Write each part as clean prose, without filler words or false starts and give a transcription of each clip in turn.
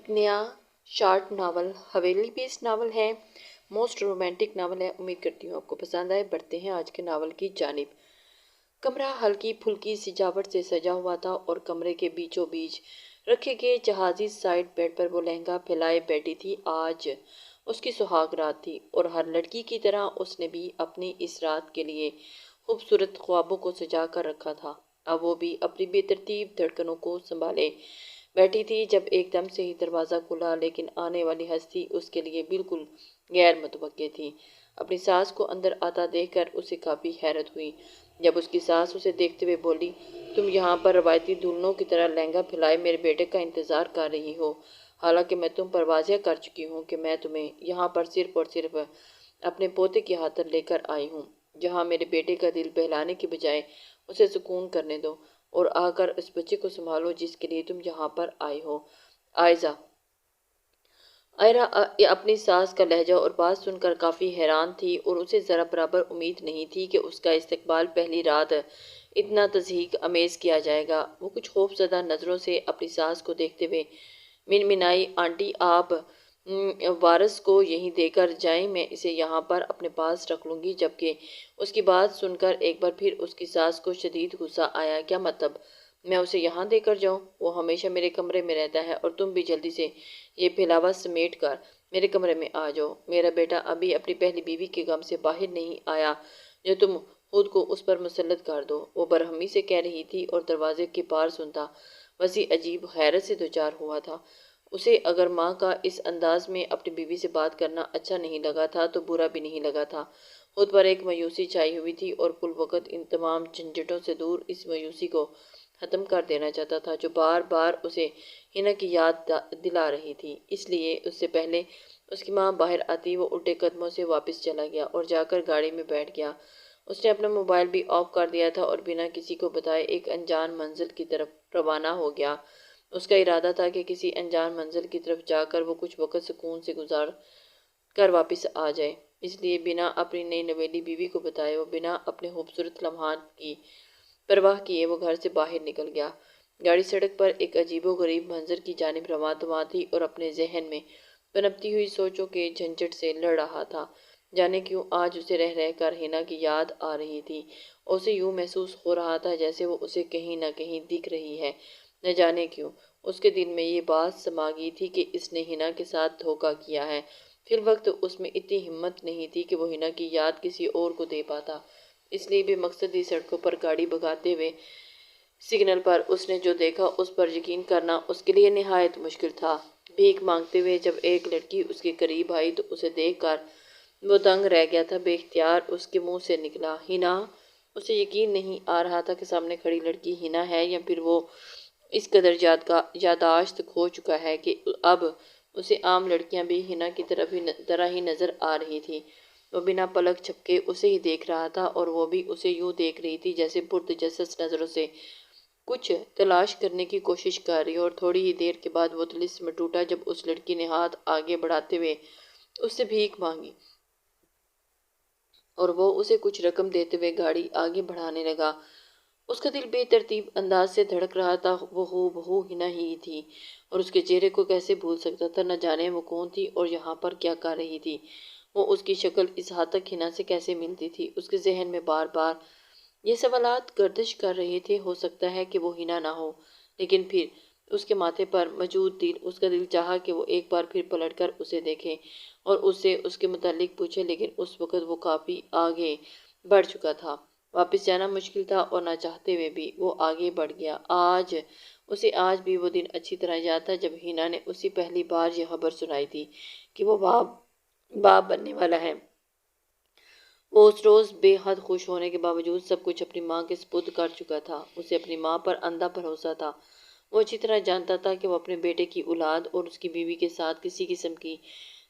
ایک نیا short novel حویلی based novel ہے، موسٹ رومانٹک ناول ہے۔ امید کرتی ہوں آپ کو پسند آئے۔ بڑھتے ہیں آج کے ناول کی جانب۔ کمرہ ہلکی پھلکی سجاوٹ سے سجا ہوا تھا اور کمرے کے بیچوں بیچ رکھے گئے جہازی سائیڈ بیڈ پر وہ لہنگا پھیلائے بیٹھی تھی۔ آج اس کی سہاگ رات تھی اور ہر لڑکی کی طرح اس نے بھی اپنی اس رات کے لیے خوبصورت خوابوں کو سجا کر رکھا تھا۔ اب وہ بھی اپنی بے ترتیب دھڑکنوں کو سنبھالے بیٹھی تھی جب ایک دم سے ہی دروازہ کھلا، لیکن آنے والی ہستی اس کے لیے بالکل غیر متوقع تھی۔ اپنی ساس کو اندر آتا دیکھ کر اسے کافی حیرت ہوئی۔ جب اس کی ساس اسے دیکھتے ہوئے بولی، تم یہاں پر روایتی دلہنوں کی طرح لہنگا پھیلائے میرے بیٹے کا انتظار کر رہی ہو، حالانکہ میں تم پر واضح کر چکی ہوں کہ میں تمہیں یہاں پر صرف اور صرف اپنے پوتے کی خاطر لے کر آئی ہوں۔ جہاں میرے بیٹے کا دل بہلانے کی بجائے اسے سکون کرنے دو اور آ کر اس بچے کو سنبھالو جس کے لیے تم یہاں پر آئی ہو۔ آئرہ اپنی ساس کا لہجہ اور بات سن کر کافی حیران تھی اور اسے ذرا برابر امید نہیں تھی کہ اس کا استقبال پہلی رات اتنا تضحیک امیز کیا جائے گا۔ وہ کچھ خوف زدہ نظروں سے اپنی ساس کو دیکھتے ہوئے منمنائی، آنٹی آپ وارث کو یہیں دے کر جائیں، میں اسے یہاں پر اپنے پاس رکھ لوں گی۔ جبکہ اس کی بات سن کر ایک بار پھر اس کی ساس کو شدید غصہ آیا۔ کیا مطلب میں اسے یہاں دے کر جاؤں؟ وہ ہمیشہ میرے کمرے میں رہتا ہے اور تم بھی جلدی سے یہ پھیلاوا سمیٹ کر میرے کمرے میں آ جاؤ۔ میرا بیٹا ابھی اپنی پہلی بیوی کے غم سے باہر نہیں آیا جو تم خود کو اس پر مسلط کر دو، وہ برہمی سے کہہ رہی تھی اور دروازے کے پار سنتا وسیع عجیب حیرت سے دوچار ہوا تھا۔ اسے اگر ماں کا اس انداز میں اپنی بیوی سے بات کرنا اچھا نہیں لگا تھا تو برا بھی نہیں لگا تھا۔ خود پر ایک مایوسی چھائی ہوئی تھی اور کل وقت ان تمام جھنجھٹوں سے دور اس مایوسی کو ختم کر دینا چاہتا تھا جو بار بار اسے ہنا کی یاد دلا رہی تھی۔ اس لیے اس سے پہلے اس کی ماں باہر آتی وہ الٹے قدموں سے واپس چلا گیا اور جا کر گاڑی میں بیٹھ گیا۔ اس نے اپنا موبائل بھی آف کر دیا تھا اور بنا کسی کو بتائے ایک انجان منزل کی طرف روانہ ہو گیا۔ اس کا ارادہ تھا کہ کسی انجان منزل کی طرف جا کر وہ کچھ وقت سکون سے گزار کر واپس آ جائے۔ اس لیے بنا اپنی نئی نویلی بیوی کو بتائے، وہ بنا اپنے خوبصورت لمحات کی پرواہ کیے وہ گھر سے باہر نکل گیا۔ گاڑی سڑک پر ایک عجیب و غریب منظر کی جانب رواں تھی اور اپنے ذہن میں پنپتی ہوئی سوچوں کے جھنجھٹ سے لڑ رہا تھا۔ جانے کیوں آج اسے رہ رہ کر ہنا کی یاد آ رہی تھی اور اسے یوں محسوس ہو رہا تھا جیسے وہ اسے کہیں نہ کہیں دکھ رہی ہے۔ نہ جانے کیوں اس کے دل میں یہ بات سما گئی تھی کہ اس نے ہنا کے ساتھ دھوکہ کیا ہے۔ فی الوقت اس میں اتنی ہمت نہیں تھی کہ وہ ہنا کی یاد کسی اور کو دے پاتا، اس لیے بے مقصدی سڑکوں پر گاڑی بھگاتے ہوئے سگنل پر اس نے جو دیکھا اس پر یقین کرنا اس کے لیے نہایت مشکل تھا۔ بھیک مانگتے ہوئے جب ایک لڑکی اس کے قریب آئی تو اسے دیکھ کر وہ دنگ رہ گیا تھا۔ بے اختیار اس کے منہ سے نکلا، ہنا! اسے یقین نہیں آ رہا تھا کہ سامنے کھڑی لڑکی ہنا ہے یا پھر وہ اس قدر یادداشت کھو چکا ہے کہ اب اسے عام لڑکیاں بھی ہنا کی طرح ہی نظر آ رہی تھی۔ وہ بنا پلک جھپکے اسے ہی دیکھ رہا تھا اور وہ بھی اسے یوں دیکھ رہی تھی جیسے پرتجسس نظروں سے کچھ تلاش کرنے کی کوشش کر رہی ہو۔ اور تھوڑی ہی دیر کے بعد وہ طلسم ٹوٹا جب اس لڑکی نے ہاتھ آگے بڑھاتے ہوئے اس سے بھیک مانگی اور وہ اسے کچھ رقم دیتے ہوئے گاڑی آگے بڑھانے لگا۔ اس کا دل بے ترتیب انداز سے دھڑک رہا تھا۔ وہ ہو بہو ہنا ہی تھی اور اس کے چہرے کو کیسے بھول سکتا تھا؟ نہ جانے وہ کون تھی اور یہاں پر کیا کر رہی تھی؟ وہ اس کی شکل اس حد تک ہنا سے کیسے ملتی تھی؟ اس کے ذہن میں بار بار یہ سوالات گردش کر رہے تھے۔ ہو سکتا ہے کہ وہ ہنا نہ ہو، لیکن پھر اس کے ماتھے پر موجود اس کا دل چاہا کہ وہ ایک بار پھر پلٹ کر اسے دیکھے اور اس سے اس کے متعلق پوچھے، لیکن اس وقت وہ کافی آگے بڑھ چکا تھا۔ واپس جانا مشکل تھا اور نہ چاہتے ہوئے بھی وہ آگے بڑھ گیا۔ اسے آج بھی وہ دن اچھی طرح یاد تھا جب ہنا نے اسے پہلی بار یہ خبر سنائی تھی کہ وہ باپ بننے والا ہے۔ وہ اس روز بے حد خوش ہونے کے باوجود سب کچھ اپنی ماں کے سپرد کر چکا تھا۔ اسے اپنی ماں پر اندھا بھروسہ تھا۔ وہ اچھی طرح جانتا تھا کہ وہ اپنے بیٹے کی اولاد اور اس کی بیوی کے ساتھ کسی قسم کی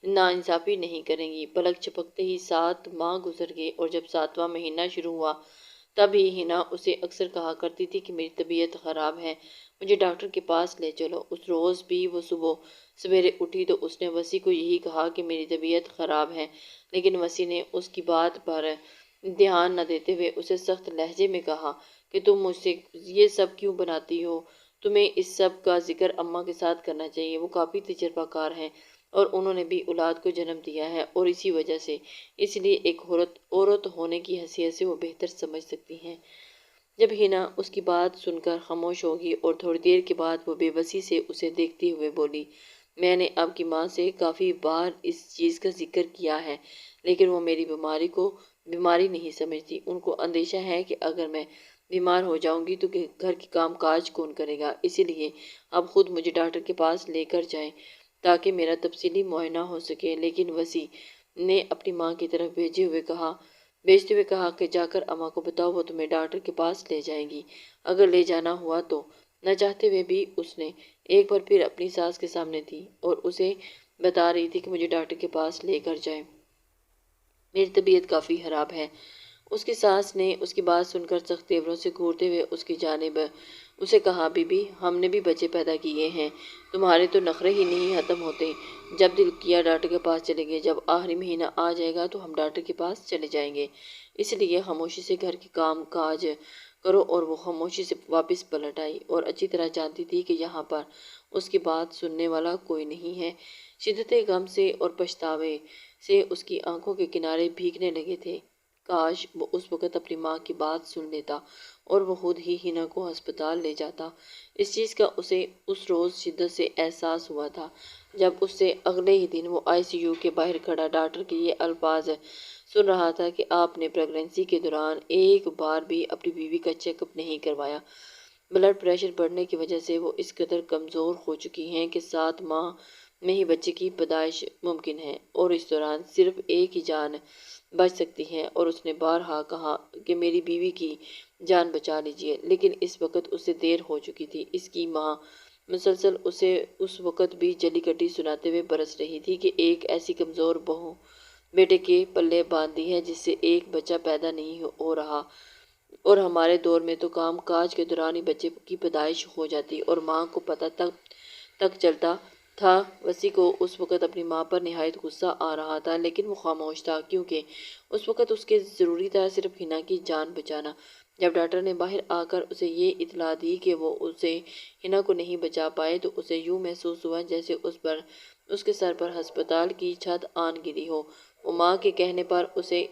ناانصافی نہیں کرے گی۔ پلک جھپکتے ہی 7 ماہ گزر گئے اور جب 7واں مہینہ شروع ہوا تب ہی ہنا اسے اکثر کہا کرتی تھی کہ میری طبیعت خراب ہے، مجھے ڈاکٹر کے پاس لے چلو۔ اس روز بھی وہ صبح سویرے اٹھی تو اس نے وسیع کو یہی کہا کہ میری طبیعت خراب ہے، لیکن وسیع نے اس کی بات پر دھیان نہ دیتے ہوئے اسے سخت لہجے میں کہا کہ تم مجھ سے یہ سب کیوں بناتی ہو؟ تمہیں اس سب کا ذکر اماں کے ساتھ کرنا چاہیے، وہ کافی تجربہ کار ہیں اور انہوں نے بھی اولاد کو جنم دیا ہے، اور اسی وجہ سے اس لیے ایک عورت ہونے کی حیثیت سے وہ بہتر سمجھ سکتی ہیں۔ جب ہنا اس کی بات سن کر خاموش ہوگی اور تھوڑی دیر کے بعد وہ بے بسی سے اسے دیکھتے ہوئے بولی، میں نے آپ کی ماں سے کافی بار اس چیز کا ذکر کیا ہے، لیکن وہ میری بیماری کو بیماری نہیں سمجھتی۔ ان کو اندیشہ ہے کہ اگر میں بیمار ہو جاؤں گی تو گھر کی کام کاج کون کرے گا، اسی لیے اب خود مجھے ڈاکٹر کے پاس لے کر جائیں تاکہ میرا تفصیلی معائنہ ہو سکے۔ لیکن وسیع نے اپنی ماں کی طرف بھیجتے ہوئے کہا کہ جا کر اماں کو بتاؤ، وہ تمہیں ڈاکٹر کے پاس لے جائیں گی اگر لے جانا ہوا تو۔ نہ چاہتے ہوئے بھی اس نے ایک بار پھر اپنی ساس کے سامنے تھی اور اسے بتا رہی تھی کہ مجھے ڈاکٹر کے پاس لے کر جائیں، میری طبیعت کافی خراب ہے۔ اس کی ساس نے اس کی بات سن کر سخت تیوروں سے گھورتے ہوئے اس کی جانب اسے کہا، بی بی، ہم نے بھی بچے پیدا کیے ہیں، تمہارے تو نخرے ہی نہیں ختم ہوتے۔ جب دل کیا ڈاکٹر کے پاس چلیں گے، جب آخری مہینہ آ جائے گا تو ہم ڈاکٹر کے پاس چلے جائیں گے، اس لیے خاموشی سے گھر کے کام کاج کرو۔ اور وہ خاموشی سے واپس پلٹ آئی اور اچھی طرح جانتی تھی کہ یہاں پر اس کی بات سننے والا کوئی نہیں ہے۔ شدت غم سے اور پچھتاوے سے اس کی آنکھوں کے کنارے بھیگنے لگے تھے۔ کاش وہ اس وقت اپنی ماں کی بات سن لیتا اور وہ خود ہی ہنا کو ہسپتال لے جاتا۔ اس چیز کا اسے اس روز شدت سے احساس ہوا تھا جب اس سے اگلے ہی دن وہ ICU کے باہر کھڑا ڈاکٹر کے یہ الفاظ سن رہا تھا کہ آپ نے پریگنینسی کے دوران ایک بار بھی اپنی بیوی کا چیک اپ نہیں کروایا۔ بلڈ پریشر بڑھنے کی وجہ سے وہ اس قدر کمزور ہو چکی ہیں کہ 7 ماہ میں ہی بچے کی پیدائش ممکن ہے اور اس دوران صرف ایک ہی جان بچ سکتی ہے، اور اس نے بارہا کہا کہ میری بیوی کی جان بچا لیجیے، لیکن اس وقت اسے دیر ہو چکی تھی۔ اس کی ماں مسلسل اسے اس وقت بھی جلی کٹی سناتے ہوئے برس رہی تھی کہ ایک ایسی کمزور بہو بیٹے کے پلے باندھ دی ہے جس سے ایک بچہ پیدا نہیں ہو رہا، اور ہمارے دور میں تو کام کاج کے دوران ہی بچے کی پیدائش ہو جاتی اور ماں کو پتہ تک چلتا تھا۔ وسیع کو اس وقت اپنی ماں پر نہایت غصہ آ رہا تھا، لیکن وہ خاموش تھا کیونکہ اس وقت اس کے ضروری تھا صرف ہنا کی جان بچانا۔ جب ڈاکٹر نے باہر آ کر اسے یہ اطلاع دی کہ وہ اسے ہنا کو نہیں بچا پائے تو اسے یوں محسوس ہوا جیسے اس کے سر پر ہسپتال کی چھت آن گری ہو۔ وہ ماں کے کہنے پر اسے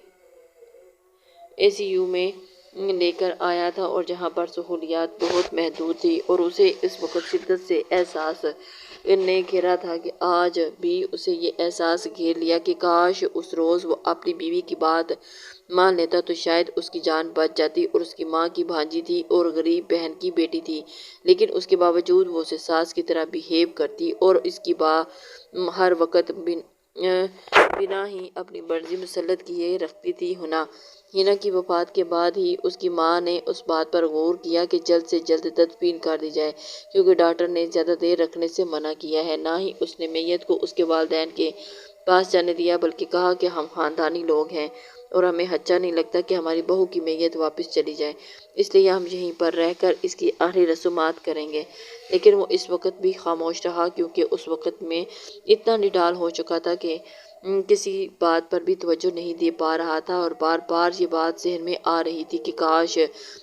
ICU میں لے کر آیا تھا اور جہاں پر سہولیات بہت محدود تھی، اور اسے اس وقت شدت سے احساس نے گھیرا تھا کہ آج بھی اسے یہ احساس گھیر لیا کہ کاش اس روز وہ اپنی بیوی کی بات مان لیتا تو شاید اس کی جان بچ جاتی، اور اس کی ماں کی بھانجی تھی اور غریب بہن کی بیٹی تھی، لیکن اس کے باوجود وہ اسے ساس کی طرح بیہیو کرتی اور اس کی ہر وقت بنا ہی اپنی مرضی مسلط کیے رکھتی تھی۔ ہنا کی وفات کے بعد ہی اس کی ماں نے اس بات پر غور کیا کہ جلد سے جلد تدفین کر دی جائے، کیونکہ ڈاکٹر نے زیادہ دیر رکھنے سے منع کیا ہے۔ نہ ہی اس نے میت کو اس کے والدین کے پاس جانے دیا، بلکہ کہا کہ ہم خاندانی لوگ ہیں اور ہمیں اچھا نہیں لگتا کہ ہماری بہو کی میت واپس چلی جائے، اس لیے ہم یہیں پر رہ کر اس کی آخری رسومات کریں گے۔ لیکن وہ اس وقت بھی خاموش رہا کیونکہ اس وقت میں اتنا نڈال ہو چکا تھا کہ کسی بات پر بھی توجہ نہیں دے پا رہا تھا، اور بار بار یہ بات ذہن میں آ رہی تھی کہ کاش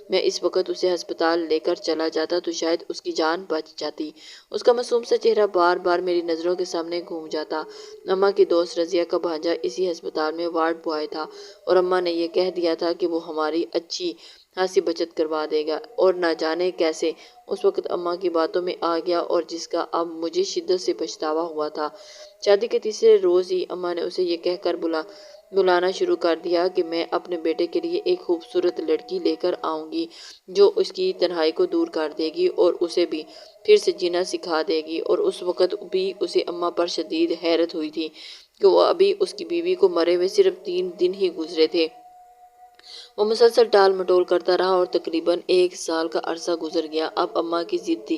میں اس وقت اسے ہسپتال لے کر چلا جاتا تو شاید اس کی جان بچ جاتی۔ اس کا معصوم سا چہرہ بار بار میری نظروں کے سامنے گھوم جاتا۔ اماں کی دوست رضیہ کا بھانجا اسی ہسپتال میں وارڈ بوائے تھا، اور اماں نے یہ کہہ دیا تھا کہ وہ ہماری اچھی خاصی بچت کروا دے گا، اور نہ جانے کیسے اس وقت اماں کی باتوں میں آ گیا اور جس کا اب مجھے شدت سے پچھتاوا ہوا تھا۔ شادی کے تیسرے روز ہی اماں نے اسے یہ کہہ کر بلانا شروع کر دیا کہ میں اپنے بیٹے کے لیے ایک خوبصورت لڑکی لے کر آؤں گی جو اس کی تنہائی کو دور کر دے گی اور اسے بھی پھر سے جینا سکھا دے گی۔ اور اس وقت بھی اسے اماں پر شدید حیرت ہوئی تھی کہ وہ ابھی اس کی بیوی کو مرے ہوئے صرف 3 دن ہی گزرے تھے۔ وہ مسلسل ٹال مٹول کرتا رہا اور تقریباً 1 سال کا عرصہ گزر گیا۔ اب اماں کی ضد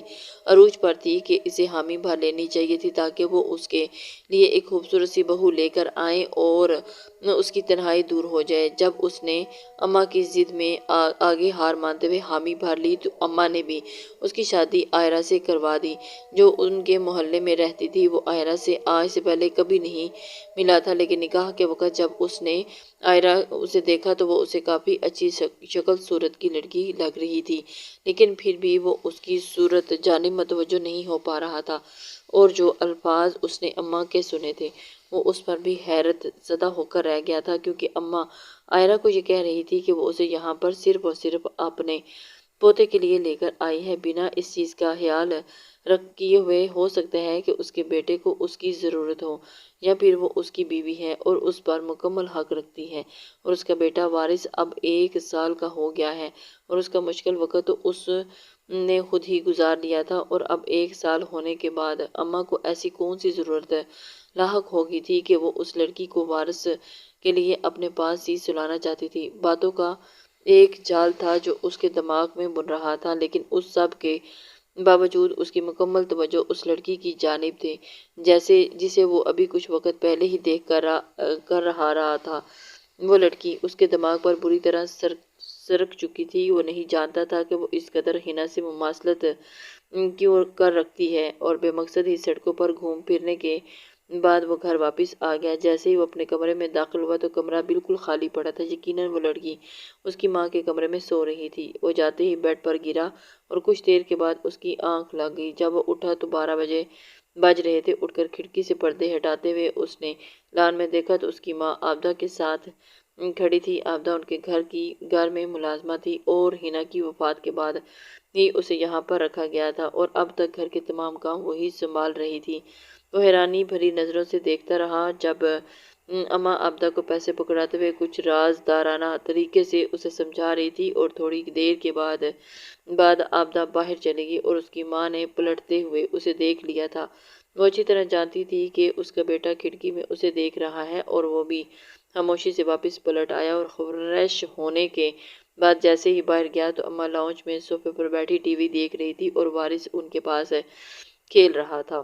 عروج پر تھی کہ اسے حامی بھر لینی چاہیے تھی تاکہ وہ اس کے لیے ایک خوبصورت سی بہو لے کر آئیں، اور اس کی تنہائی دور ہو جائے۔ جب اس نے اماں کی ضد میں آگے ہار مانتے ہوئے حامی بھر لی تو اماں نے بھی اس کی شادی عائرہ سے کروا دی، جو ان کے محلے میں رہتی تھی۔ وہ عائرہ سے آج سے پہلے کبھی نہیں ملا تھا، لیکن نکاح کے وقت جب اس نے عائرہ اسے دیکھا تو وہ اسے کافی اچھی شکل صورت کی لڑکی لگ رہی تھی، لیکن پھر بھی وہ اس کی صورت جانب متوجہ نہیں ہو پا رہا تھا، اور جو الفاظ اس نے اماں کے سنے تھے وہ اس پر بھی حیرت زدہ ہو کر رہ گیا تھا، کیونکہ اماں عائرہ کو یہ کہہ رہی تھی کہ وہ اسے یہاں پر صرف اور صرف اپنے پوتے کے لیے لے کر آئی ہے، بنا اس چیز کا خیال کیے ہوئے ہو سکتا ہے کہ اس کے بیٹے کو اس کی ضرورت ہو، یا پھر وہ اس کی بیوی ہے اور اس پر مکمل حق رکھتی ہے، اور اس کا بیٹا وارث اب 1 سال کا ہو گیا ہے، اور اس کا مشکل وقت تو اس نے خود ہی گزار لیا تھا، اور اب 1 سال ہونے کے بعد اماں کو ایسی کون سی ضرورت لاحق ہوگی تھی کہ وہ اس لڑکی کو وارث کے لیے اپنے پاس ہی سلانا چاہتی تھی۔ باتوں کا ایک جال تھا جو اس کے دماغ میں بن رہا تھا، لیکن اس سب کے باوجود اس کی مکمل توجہ اس لڑکی کی جانب تھی جسے وہ ابھی کچھ وقت پہلے ہی دیکھ کر رہا تھا۔ وہ لڑکی اس کے دماغ پر بری طرح سرک چکی تھی۔ وہ نہیں جانتا تھا کہ وہ اس قدر حنا سے مماثلت کیوں کر رکھتی ہے، اور بے مقصد ہی سڑکوں پر گھوم پھرنے کے بعد وہ گھر واپس آ گیا۔ جیسے ہی وہ اپنے کمرے میں داخل ہوا تو کمرہ بالکل خالی پڑا تھا، یقیناً وہ لڑکی اس کی ماں کے کمرے میں سو رہی تھی۔ وہ جاتے ہی بیڈ پر گرا اور کچھ دیر کے بعد اس کی آنکھ لگ گئی۔ جب وہ اٹھا تو 12 بج رہے تھے۔ اٹھ کر کھڑکی سے پردے ہٹاتے ہوئے اس نے لان میں دیکھا تو اس کی ماں عابدہ کے ساتھ کھڑی تھی۔ عابدہ ان کے گھر میں ملازمہ تھی، اور حنا کی وفات کے بعد ہی اسے یہاں پر رکھا گیا تھا، اور اب تک گھر کے تمام کام وہی سنبھال رہی تھی۔ وہ حیرانی بھری نظروں سے دیکھتا رہا جب اماں عابدہ کو پیسے پکڑاتے ہوئے کچھ رازدارانہ طریقے سے اسے سمجھا رہی تھی، اور تھوڑی دیر کے بعد عابدہ باہر چلی گئی اور اس کی ماں نے پلٹتے ہوئے اسے دیکھ لیا تھا۔ وہ اچھی طرح جانتی تھی کہ اس کا بیٹا کھڑکی میں اسے دیکھ رہا ہے، اور وہ بھی خاموشی سے واپس پلٹ آیا، اور فریش ہونے کے بعد جیسے ہی باہر گیا تو اماں لاؤنج میں صوفے پر بیٹھی ٹی وی دیکھ رہی تھی، اور وارث ان کے پاس کھیل رہا تھا۔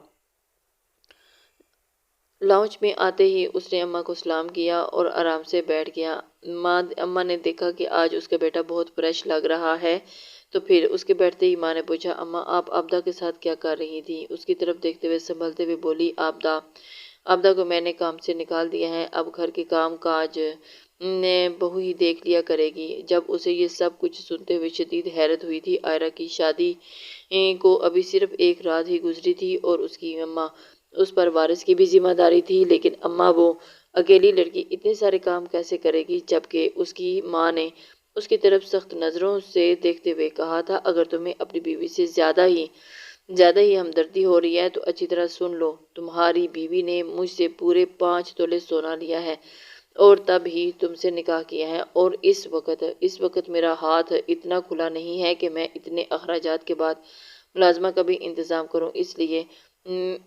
لاؤنج میں آتے ہی اس نے اماں کو سلام کیا اور آرام سے بیٹھ گیا۔ اماں نے دیکھا کہ آج اس کا بیٹا بہت فریش لگ رہا ہے، تو پھر اس کے بیٹھتے ہی ماں نے پوچھا، اماں آپ عابدہ کے ساتھ کیا کر رہی تھیں؟ اس کی طرف دیکھتے ہوئے سنبھلتے ہوئے بولی، عابدہ کو میں نے کام سے نکال دیا ہے، اب گھر کے کام کاج نے بہو ہی دیکھ لیا کرے گی۔ جب اسے یہ سب کچھ سنتے ہوئے شدید حیرت ہوئی تھی۔ عائرہ کی شادی کو ابھی صرف 1 رات ہی گزری تھی، اور اس کی اماں اس پر وارث کی بھی ذمہ داری تھی، لیکن اماں وہ اکیلی لڑکی اتنے سارے کام کیسے کرے گی؟ جبکہ اس کی ماں نے اس کی طرف سخت نظروں سے دیکھتے ہوئے کہا تھا، اگر تمہیں اپنی بیوی سے زیادہ ہی ہمدردی ہو رہی ہے تو اچھی طرح سن لو، تمہاری بیوی نے مجھ سے پورے 5 تولے سونا لیا ہے، اور تب ہی تم سے نکاح کیا ہے، اور اس وقت میرا ہاتھ اتنا کھلا نہیں ہے کہ میں اتنے اخراجات کے بعد ملازمہ کا بھی انتظام کروں، اس لیے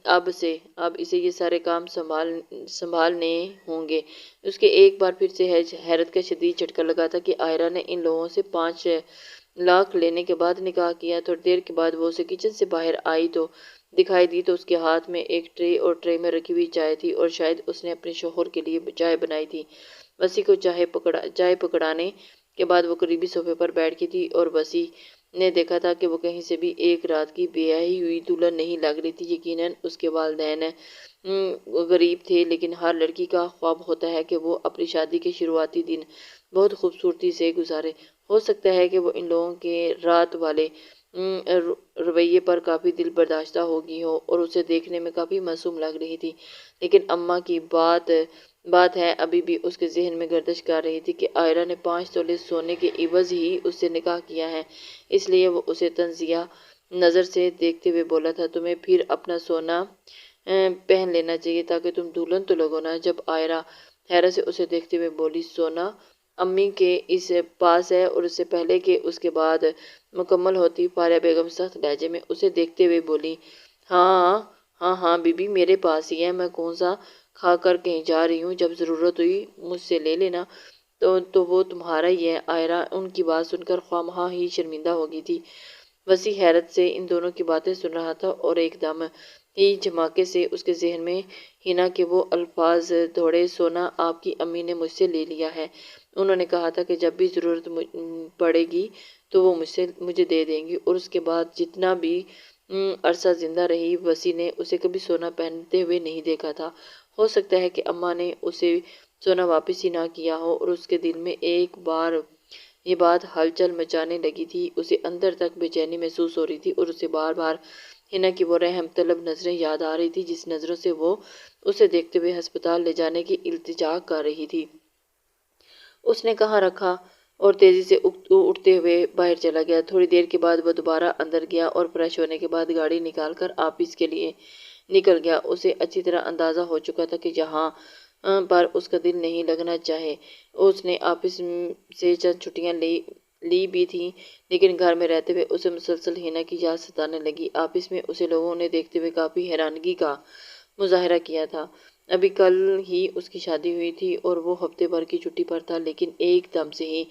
اب اسے یہ سارے کام سنبھالنے ہوں گے۔ اس کے ایک بار پھر سے حیرت کا شدید جھٹکا لگا تھا کہ عائرہ نے ان لوگوں سے 5 لاکھ لینے کے بعد نکاح کیا۔ تھوڑی دیر کے بعد وہ اسے کچن سے باہر آئی تو دکھائی دی تو اس کے ہاتھ میں ایک ٹرے، اور ٹرے میں رکھی ہوئی چائے تھی، اور شاید اس نے اپنے شوہر کے لیے چائے بنائی تھی۔ وسیع کو چائے پکڑانے کے بعد وہ قریبی صوفے پر بیٹھ گئی تھی، اور وسیع نے دیکھا تھا کہ وہ کہیں سے بھی 1 رات کی بیاہی ہوئی دلہن نہیں لگ رہی تھی۔ یقیناً اس کے والدین غریب تھے، لیکن ہر لڑکی کا خواب ہوتا ہے کہ وہ اپنی شادی کے شروعاتی دن بہت خوبصورتی سے گزارے۔ ہو سکتا ہے کہ وہ ان لوگوں کے رات والے رویے پر کافی دل برداشتہ ہو گئی ہو، اور اسے دیکھنے میں کافی معصوم لگ رہی تھی، لیکن اماں کی بات ہے ابھی بھی اس کے ذہن میں گردش کر رہی تھی کہ عائرہ نے 5 تولے سونے کے عوض ہی اس سے نکاح کیا ہے، اس لیے وہ اسے تنزیہ نظر سے دیکھتے ہوئے بولا تھا، تمہیں پھر اپنا سونا پہن لینا چاہیے تاکہ تم دلہن تو لگو نا۔ جب عائرہ حیرت سے اسے دیکھتے ہوئے بولی، سونا امی کے اس پاس ہے، اور اس سے پہلے کہ اس کے بعد مکمل ہوتی، فاریہ بیگم سخت لہجے میں اسے دیکھتے ہوئے بولی، ہاں بی بی میرے پاس ہی ہے، میں کون سا کھا کر کہیں جا رہی ہوں، جب ضرورت ہوئی مجھ سے لے لینا، تو وہ تمہارا ہی ہے۔ عائرہ ان کی بات سن کر خواہ ہی شرمندہ ہو گئی تھی۔ وسیع حیرت سے ان دونوں کی باتیں سن رہا تھا، اور ایک دم ہی جھماکے سے اس کے ذہن میں ہنا کے وہ الفاظ دوڑے، سونا آپ کی امی نے مجھ سے لے لیا ہے، انہوں نے کہا تھا کہ جب بھی ضرورت پڑے گی تو وہ مجھے دے دیں گی، اور اس کے بعد جتنا بھی عرصہ زندہ رہی وسیع نے اسے کبھی سونا پہنتے ہوئے نہیں دیکھا تھا۔ ہو سکتا ہے کہ اماں نے اسے سونا واپس ہی نہ کیا ہو، اور اس کے دل میں ایک بار یہ بات ہلچل مچانے لگی تھی، اسے اندر تک بے چینی محسوس ہو رہی تھی، اور اسے بار بار ہنا کی وہ رحم طلب نظریں یاد آ رہی تھی جس نظروں سے وہ اسے دیکھتے ہوئے ہسپتال لے جانے کی التجا کر رہی تھی۔ اس نے کہاں رکھا اور تیزی سے اٹھتے ہوئے باہر چلا گیا۔ تھوڑی دیر کے بعد وہ دوبارہ اندر گیا اور فریش ہونے کے بعد گاڑی نکال کر آفس کے لیے نکل گیا۔ اسے اچھی طرح اندازہ ہو چکا تھا کہ جہاں پر اس کا دل نہیں لگنا چاہے۔ اس نے آفس سے چند چھٹیاں لی بھی تھیں، لیکن گھر میں رہتے ہوئے اسے مسلسل ہنا کی یاد ستانے لگی۔ آفس میں اسے لوگوں نے دیکھتے ہوئے کافی حیرانگی کا مظاہرہ کیا تھا۔ ابھی کل ہی اس کی شادی ہوئی تھی اور وہ ہفتے بھر کی چھٹی پر تھا، لیکن ایک دم سے ہی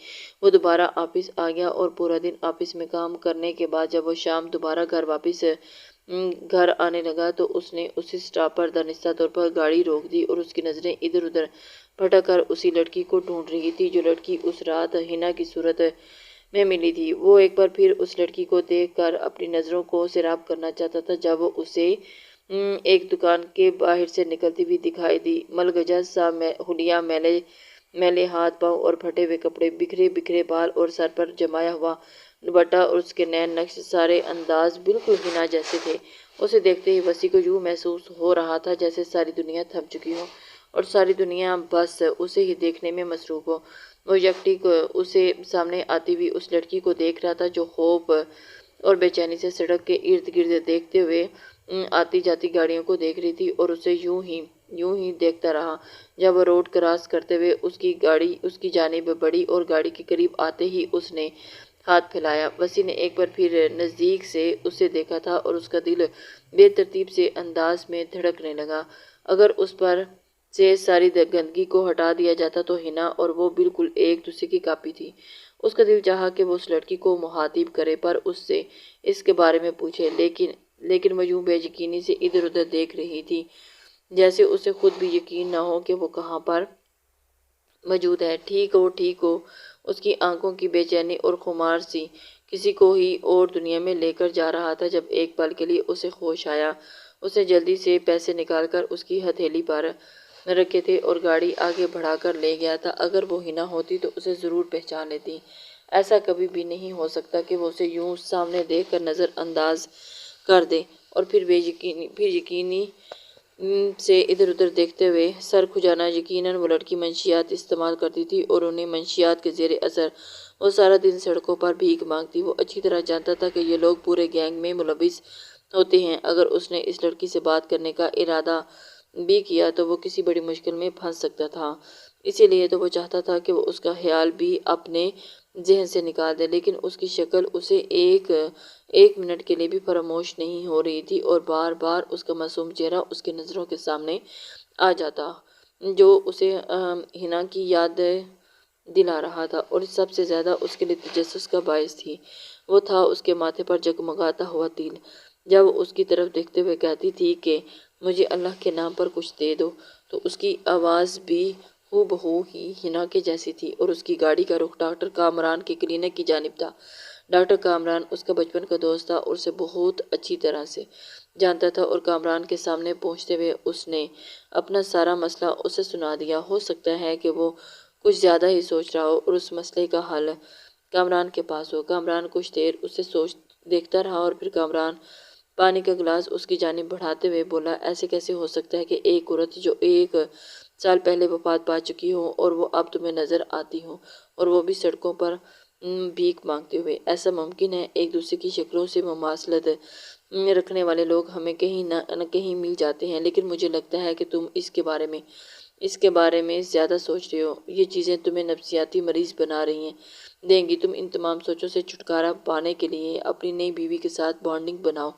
وہ دوبارہ آفس آ گیا اور پورا دن آفس میں کام کرنے کے بعد جب وہ شام دوبارہ گھر آنے لگا تو اس نے اسی سٹاپ پر دانستہ طور پر گاڑی روک دی، اور اس کی نظریں ادھر ادھر بھٹک کر اسی لڑکی کو ڈھونڈ رہی تھی جو لڑکی اس رات ہنا کی صورت میں ملی تھی۔ وہ ایک بار پھر اس لڑکی کو دیکھ کر اپنی نظروں کو سیراب کرنا چاہتا تھا جب وہ اسے ایک دکان کے باہر سے نکلتی ہوئی دکھائی دی۔ ملگجا سا حلیہ، میلے ہاتھ پاؤں اور پھٹے ہوئے کپڑے، بکھرے بکھرے بال اور سر پر جمایا ہوا دوپٹہ اور اس کے نئے نقش سارے انداز بالکل ہنا جیسے تھے۔ اسے دیکھتے ہی وسیع کو یوں محسوس ہو رہا تھا جیسے ساری دنیا تھم چکی ہو اور ساری دنیا بس اسے ہی دیکھنے میں مصروف ہو۔ وہ یکٹک اسے سامنے آتی ہوئی اس لڑکی کو دیکھ رہا تھا جو خوف اور بے چینی سے سڑک کے ارد گرد دیکھتے ہوئے آتی جاتی گاڑیوں کو دیکھ رہی تھی، اور اسے یوں ہی دیکھتا رہا جب وہ روڈ کراس کرتے ہوئے اس کی جانب بڑھی اور گاڑی کے قریب آتے ہی اس نے ہاتھ پھیلایا۔ وسیع نے ایک بار پھر نزدیک سے اسے دیکھا تھا اور اس کا دل بے ترتیب سے انداز میں دھڑکنے لگا۔ اگر اس پر سے ساری گندگی کو ہٹا دیا جاتا تو ہنا اور وہ بالکل ایک دوسرے کی کاپی تھی۔ اس کا دل چاہا کہ وہ اس لڑکی کو مخاطب کرے پر اس سے اس کے بارے میں پوچھے، لیکن وہ یوں بے یقینی سے ادھر ادھر دیکھ رہی تھی جیسے اسے خود بھی یقین نہ ہو کہ وہ کہاں پر موجود ہے۔ ٹھیک ہو، اس کی آنکھوں کی بے چینی اور خمار سی کسی کو ہی اور دنیا میں لے کر جا رہا تھا جب ایک پل کے لیے اسے ہوش آیا۔ اس نے جلدی سے پیسے نکال کر اس کی ہتھیلی پر رکھے تھے اور گاڑی آگے بڑھا کر لے گیا تھا۔ اگر وہ ہنا ہوتی تو اسے ضرور پہچان لیتی۔ ایسا کبھی بھی نہیں ہو سکتا کہ وہ اسے یوں سامنے دیکھ کر نظر انداز کر دے اور پھر یقینی سے ادھر ادھر دیکھتے ہوئے سر کھجانا۔ یقیناً وہ لڑکی منشیات استعمال کرتی تھی اور انہیں منشیات کے زیر اثر وہ سارا دن سڑکوں پر بھیک مانگتی۔ وہ اچھی طرح جانتا تھا کہ یہ لوگ پورے گینگ میں ملوث ہوتے ہیں۔ اگر اس نے اس لڑکی سے بات کرنے کا ارادہ بھی کیا تو وہ کسی بڑی مشکل میں پھنس سکتا تھا، اسی لیے تو وہ چاہتا تھا کہ وہ اس کا خیال بھی اپنے ذہن سے نکال دے، لیکن اس کی شکل اسے ایک منٹ کے لیے بھی فراموش نہیں ہو رہی تھی اور بار بار اس کا معصوم چہرہ اس کی نظروں کے سامنے آ جاتا جو اسے ہنا کی یاد دلا رہا تھا، اور سب سے زیادہ اس کے لیے تجسس کا باعث تھی وہ تھا اس کے ماتھے پر جگمگاتا ہوا تیل۔ جب اس کی طرف دیکھتے ہوئے کہتی تھی کہ مجھے اللہ کے نام پر کچھ دے دو تو اس کی آواز بھی ہو بہو ہی ہنا کے جیسی تھی، اور اس کی گاڑی کا رخ ڈاکٹر کامران کے کلینک کی جانب تھا۔ ڈاکٹر کامران اس کا بچپن کا دوست تھا اور اسے بہت اچھی طرح سے جانتا تھا، اور کامران کے سامنے پہنچتے ہوئے اس نے اپنا سارا مسئلہ اسے سنا دیا۔ ہو سکتا ہے کہ وہ کچھ زیادہ ہی سوچ رہا ہو اور اس مسئلے کا حل کامران کے پاس ہو۔ کامران کچھ دیر اسے دیکھتا رہا اور پھر کامران پانی کا گلاس اس کی جانب بڑھاتے ہوئے بولا، ایسے کیسے ہو سکتا ہے کہ ایک عورت جو 1 سال پہلے وفات پا چکی ہو اور وہ اب تمہیں نظر آتی ہو، اور وہ بھی سڑکوں پر بھیک مانگتے ہوئے؟ ایسا ممکن ہے۔ ایک دوسرے کی شکلوں سے مماثلت رکھنے والے لوگ ہمیں کہیں نہ کہیں مل جاتے ہیں، لیکن مجھے لگتا ہے کہ تم اس کے بارے میں زیادہ سوچ رہے ہو۔ یہ چیزیں تمہیں نفسیاتی مریض بنا دیں گی۔ تم ان تمام سوچوں سے چھٹکارا پانے کے لیے اپنی نئی بیوی کے ساتھ بانڈنگ بناؤ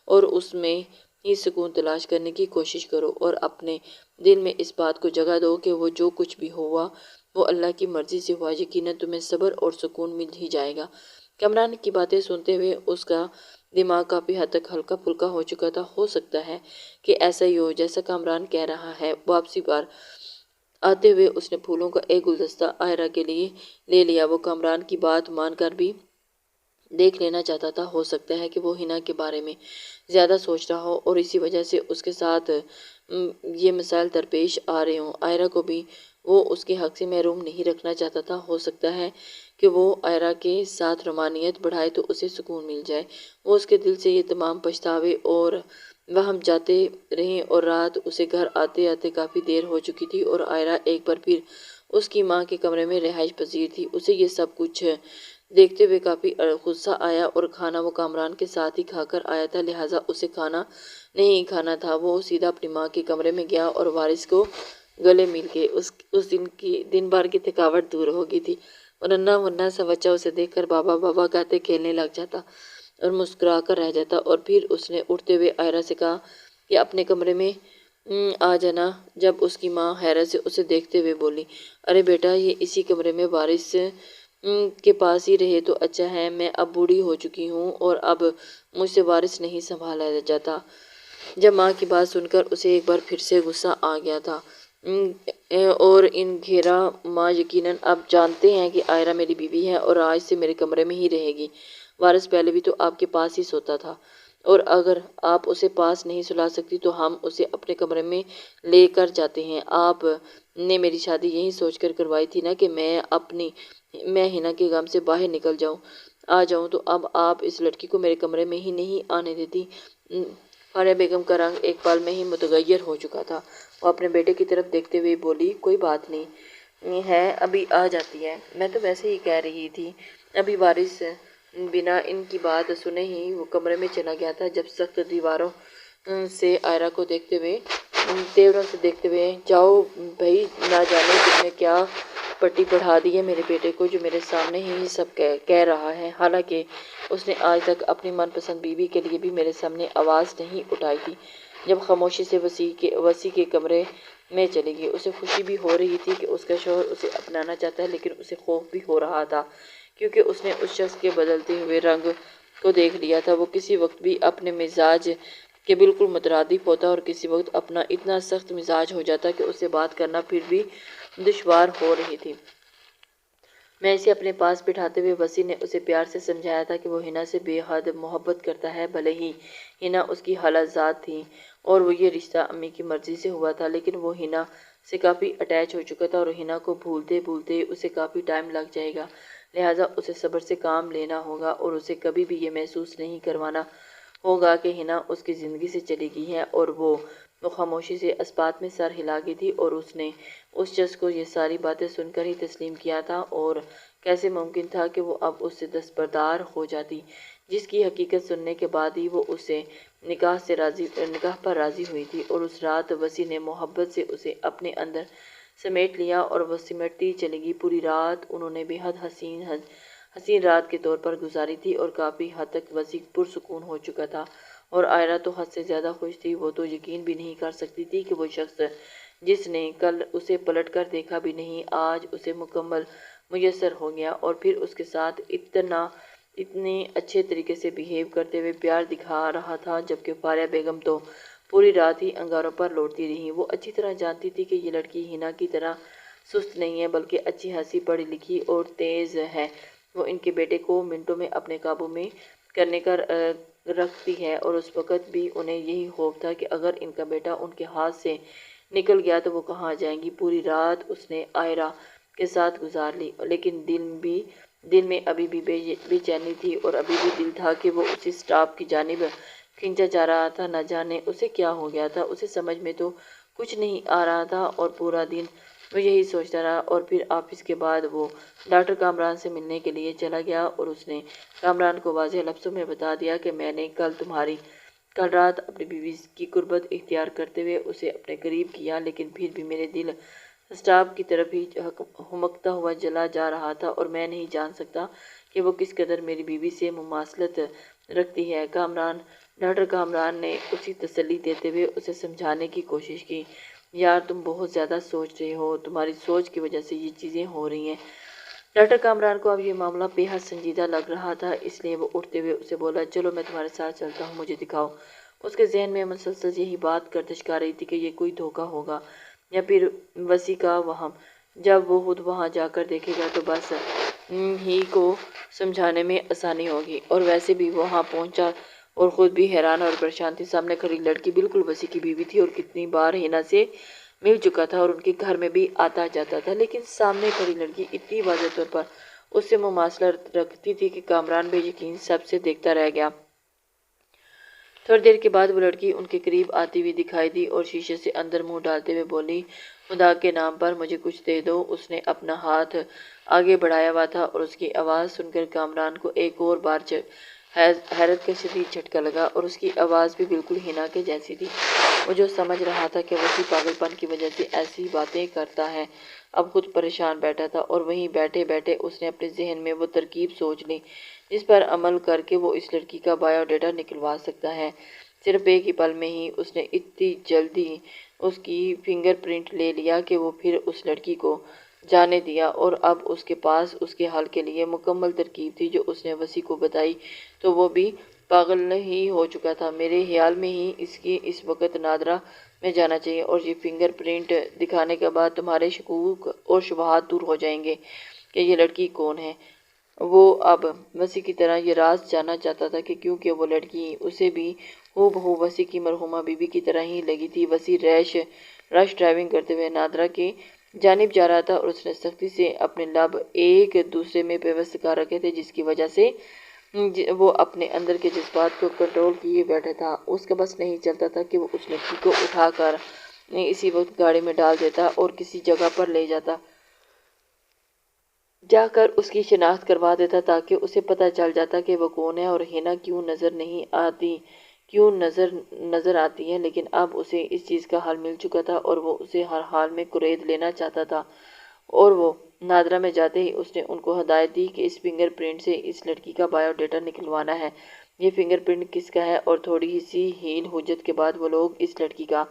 اور اس میں ہی سکون تلاش کرنے کی کوشش کرو، اور اپنے دل میں اس بات کو جگہ دو کہ وہ جو کچھ بھی ہوا وہ اللہ کی مرضی سے ہوا۔ یقیناً تمہیں صبر اور سکون مل ہی جائے گا۔ کامران کی باتیں سنتے ہوئے اس کا دماغ کافی حد تک ہلکا پھلکا ہو چکا تھا۔ ہو سکتا ہے کہ ایسا ہی ہو جیسا کامران کہہ رہا ہے۔ واپسی بار آتے ہوئے اس نے پھولوں کا ایک گلدستہ آئرہ کے لیے لے لیا۔ وہ کامران کی بات مان کر بھی دیکھ لینا چاہتا تھا۔ ہو سکتا ہے کہ وہ ہنا کے بارے میں زیادہ سوچ رہا ہو اور اسی وجہ سے اس کے ساتھ یہ مسائل درپیش آ رہے ہوں۔ آئرہ کو بھی وہ اس کے حق سے محروم نہیں رکھنا چاہتا تھا۔ ہو سکتا ہے کہ وہ آئرہ کے ساتھ رومانیت بڑھائے تو اسے سکون مل جائے۔ وہ اس کے دل سے یہ تمام پچھتاوے اور وہم جاتے رہیں اور رات اسے گھر آتے آتے کافی دیر ہو چکی تھی اور آئرہ ایک بار پھر اس کی ماں کے کمرے میں رہائش پذیر تھی۔ اسے یہ سب کچھ دیکھتے ہوئے کافی غصہ آیا اور کھانا وہ کامران کے ساتھ ہی کھا کر آیا تھا، لہٰذا اسے کھانا نہیں کھانا تھا۔ وہ سیدھا اپنی ماں کے کمرے میں گیا اور وارث کو گلے مل کے اس دن بھر کی تھکاوٹ دور ہو گئی تھی۔ اور ننھا منا سا بچہ اسے دیکھ کر بابا بابا کہتے کھیلنے لگ جاتا اور مسکرا کر رہ جاتا۔ اور پھر اس نے اٹھتے ہوئے آئرہ سے کہا کہ اپنے کمرے میں آ جانا۔ جب اس کی ماں حیرت سے اسے دیکھتے ہوئے بولی، ارے بیٹا، یہ اسی کمرے میں وارث کے پاس ہی رہے تو اچھا ہے۔ میں اب بوڑھی ہو چکی ہوں اور اب مجھ سے وارث نہیں سنبھالا جاتا۔ جب ماں کی بات سن کر اسے ایک بار پھر سے غصہ آ گیا تھا اور ان گھیرا، ماں یقیناً اب جانتے ہیں کہ آئرہ میری بیوی ہے اور آج سے میرے کمرے میں ہی رہے گی۔ وارث پہلے بھی تو آپ کے پاس ہی سوتا تھا اور اگر آپ اسے پاس نہیں سلا سکتی تو ہم اسے اپنے کمرے میں لے کر جاتے ہیں۔ آپ نے میری شادی یہی سوچ کر کروائی تھی نا کہ میں ہنا کے غم سے باہر نکل آ جاؤں، تو اب آپ اس لڑکی کو میرے کمرے میں ہی نہیں آنے دیتی۔ فاریہ بیگم کا رنگ ایک پل میں ہی متغیر ہو چکا تھا۔ وہ اپنے بیٹے کی طرف دیکھتے ہوئے بولی، کوئی بات نہیں ہے، ابھی آ جاتی ہے۔ میں تو ویسے ہی کہہ رہی تھی۔ ابھی وارث بنا ان کی بات سنے ہی وہ کمرے میں چلا گیا تھا جب سخت دیواروں سے آئرہ کو دیکھتے ہوئے تیوروں سے دیکھتے ہوئے، جاؤ بھائی، نہ جانے تم نے کیا پٹی پڑھا دی ہے میرے بیٹے کو جو میرے سامنے ہی سب کہہ رہا ہے، حالانکہ اس نے آج تک اپنی من پسند بیوی کے لیے بھی میرے سامنے آواز نہیں اٹھائی تھی۔ جب خاموشی سے وسیع کے کمرے میں چلی گئی، اسے خوشی بھی ہو رہی تھی کہ اس کا شوہر اسے اپنانا چاہتا ہے، لیکن اسے خوف بھی ہو رہا تھا کیونکہ اس نے اس شخص کے بدلتے ہوئے رنگ کو دیکھ لیا تھا۔ وہ کسی وقت بھی اپنے مزاج کے بالکل مترادف ہوتا اور کسی وقت اپنا اتنا سخت مزاج ہو جاتا کہ اسے بات کرنا پھر بھی دشوار ہو رہی تھی۔ میں اسے اپنے پاس بٹھاتے ہوئے وسیع نے اسے پیار سے سمجھایا تھا کہ وہ ہنا سے بے حد محبت کرتا ہے۔ بھلے ہی ہنا اس کی خالہ زاد تھی اور وہ یہ رشتہ امی کی مرضی سے ہوا تھا، لیکن وہ ہنا سے کافی اٹیچ ہو چکا تھا اور ہنا کو بھولتے بھولتے اسے کافی ٹائم لگ جائے گا، لہٰذا اسے صبر سے کام لینا ہوگا اور اسے کبھی بھی یہ محسوس نہیں کروانا ہوگا کہ ہنا اس کی زندگی سے چلی گئی ہے۔ اور وہ خاموشی سے اسبات میں سر ہلا گئی تھی اور اس نے اس شخص کو یہ ساری باتیں سن کر ہی تسلیم کیا تھا، اور کیسے ممکن تھا کہ وہ اب اس سے دستبردار ہو جاتی جس کی حقیقت سننے کے بعد ہی وہ اس سے نکاح پر راضی ہوئی تھی۔ اور اس رات وسیع نے محبت سے اسے اپنے اندر سمیٹ لیا اور وہ سمٹتی چلی گئی۔ پوری رات انہوں نے بے حد حسین رات کے طور پر گزاری تھی اور کافی حد تک وسیع پرسکون ہو چکا تھا اور آئرہ تو حد سے زیادہ خوش تھی۔ وہ تو یقین بھی نہیں کر سکتی تھی کہ وہ شخص جس نے کل اسے پلٹ کر دیکھا بھی نہیں، آج اسے مکمل میسر ہو گیا اور پھر اس کے ساتھ اتنے اچھے طریقے سے بیہیو کرتے ہوئے پیار دکھا رہا تھا، جبکہ فاریہ بیگم تو پوری رات ہی انگاروں پر لوٹتی رہی۔ وہ اچھی طرح جانتی تھی کہ یہ لڑکی ہنا کی طرح سست نہیں ہے بلکہ اچھی خاصی پڑھی لکھی اور تیز ہے۔ وہ ان کے بیٹے کو منٹوں میں اپنے قابو میں کرنے کا رکھتی ہے اور اس وقت بھی انہیں یہی خوف تھا کہ اگر ان کا بیٹا ان کے ہاتھ سے نکل گیا تو وہ کہاں جائیں گی۔ پوری رات اس نے آئرہ کے ساتھ گزار لی، لیکن دل میں ابھی بھی بے چینی تھی اور ابھی بھی دل تھا کہ وہ اسی سٹاپ کی جانب کھینچا جا رہا تھا۔ نہ جانے اسے کیا ہو گیا تھا، اسے سمجھ میں تو کچھ نہیں آ رہا تھا اور پورا دن وہ یہی سوچتا رہا۔ اور پھر آفس کے بعد وہ ڈاکٹر کامران سے ملنے کے لیے چلا گیا اور اس نے کامران کو واضح لفظوں میں بتا دیا کہ میں نے کل رات اپنی بیوی کی قربت اختیار کرتے ہوئے اسے اپنے قریب کیا، لیکن پھر بھی میرے دل سٹاپ کی طرف ہی ہمکتا ہوا جلا جا رہا تھا اور میں نہیں جان سکتا کہ وہ کس قدر میری بیوی سے مماثلت رکھتی ہے۔ ڈاکٹر کامران نے اسے تسلی دیتے ہوئے اسے سمجھانے کی کوشش کی، یار تم بہت زیادہ سوچ رہے ہو، تمہاری سوچ کی وجہ سے یہ چیزیں ہو رہی ہیں۔ ڈاکٹر کامران کو اب یہ معاملہ بے حد سنجیدہ لگ رہا تھا، اس لیے وہ اٹھتے ہوئے اسے بولا، چلو میں تمہارے ساتھ چلتا ہوں، مجھے دکھاؤ۔ اس کے ذہن میں مسلسل یہی بات گردش کر رہی تھی کہ یہ کوئی دھوکہ ہوگا یا پھر وسیع کا وہم۔ جب وہ خود وہاں جا کر دیکھے گا تو بس ہی کو سمجھانے میں آسانی ہوگی۔ اور ویسے بھی وہ وہاں پہنچا اور خود بھی حیران اور پریشان تھی۔ سامنے کھڑی لڑکی بالکل وسیع کی بیوی تھی اور کتنی بار ہینا سے مل چکا تھا اور ان کے گھر میں بھی آتا جاتا تھا، لیکن سامنے کھڑی لڑکی اتنی واضح طور پر اس سے مماثلت رکھتی تھی کہ کامران بے یقین سب سے دیکھتا رہ گیا۔ تھوڑی دیر کے بعد وہ لڑکی ان کے قریب آتی ہوئی دکھائی دی اور شیشے سے اندر منہ ڈالتے ہوئے بولی، خدا کے نام پر مجھے کچھ دے دو۔ اس نے اپنا ہاتھ آگے بڑھایا ہوا تھا اور اس کی آواز سن کر کامران کو ایک اور بار حیرت کا شدید جھٹکا لگا، اور اس کی آواز بھی بالکل ہینا کے جیسی تھی۔ وہ جو سمجھ رہا تھا کہ وسیع پاگل پن کی وجہ سے ایسی باتیں کرتا ہے، اب خود پریشان بیٹھا تھا، اور وہیں بیٹھے بیٹھے اس نے اپنے ذہن میں وہ ترکیب سوچ لی جس پر عمل کر کے وہ اس لڑکی کا بایو ڈیٹا نکلوا سکتا ہے۔ صرف ایک ہی پل میں ہی اس نے اتنی جلدی اس کی فنگر پرنٹ لے لیا کہ وہ پھر اس لڑکی کو جانے دیا، اور اب اس کے پاس اس کے حل کے لیے مکمل ترکیب تھی جو اس نے وسیع کو بتائی تو وہ بھی پاگل ہی ہو چکا تھا۔ میرے خیال میں ہی اس کی اس وقت نادرا میں جانا چاہیے، اور یہ فنگر پرنٹ دکھانے کے بعد تمہارے شکوک اور شبہات دور ہو جائیں گے کہ یہ لڑکی کون ہے۔ وہ اب وسیع کی طرح یہ راز جاننا چاہتا تھا کہ کیونکہ وہ لڑکی اسے بھی ہو بہو وسیع کی مرحومہ بیوی کی طرح ہی لگی تھی۔ وسیع رش ڈرائیونگ کرتے ہوئے نادرا کی جانب جا رہا تھا اور اس نے سختی سے اپنے لب ایک دوسرے میں پیوست کر رکھے تھے، جس کی وجہ سے وہ اپنے اندر کے جذبات کو کنٹرول کیے بیٹھا تھا۔ اس کا بس نہیں چلتا تھا کہ وہ اس لڑکی کو اٹھا کر اسی وقت گاڑی میں ڈال دیتا اور کسی جگہ پر لے جا کر اس کی شناخت کروا دیتا تاکہ اسے پتہ چل جاتا کہ وہ کون ہے اور ہینا کیوں نظر آتی ہے۔ لیکن اب اسے اس چیز کا حل مل چکا تھا اور وہ اسے ہر حال میں قید لینا چاہتا تھا، اور وہ نادرا میں جاتے ہی اس نے ان کو ہدایت دی کہ اس فنگر پرنٹ سے اس لڑکی کا بایو ڈیٹا نکلوانا ہے۔ یہ فنگر پرنٹ کس کا ہے؟ اور تھوڑی سی ہیل حجت کے بعد وہ لوگ اس لڑکی کا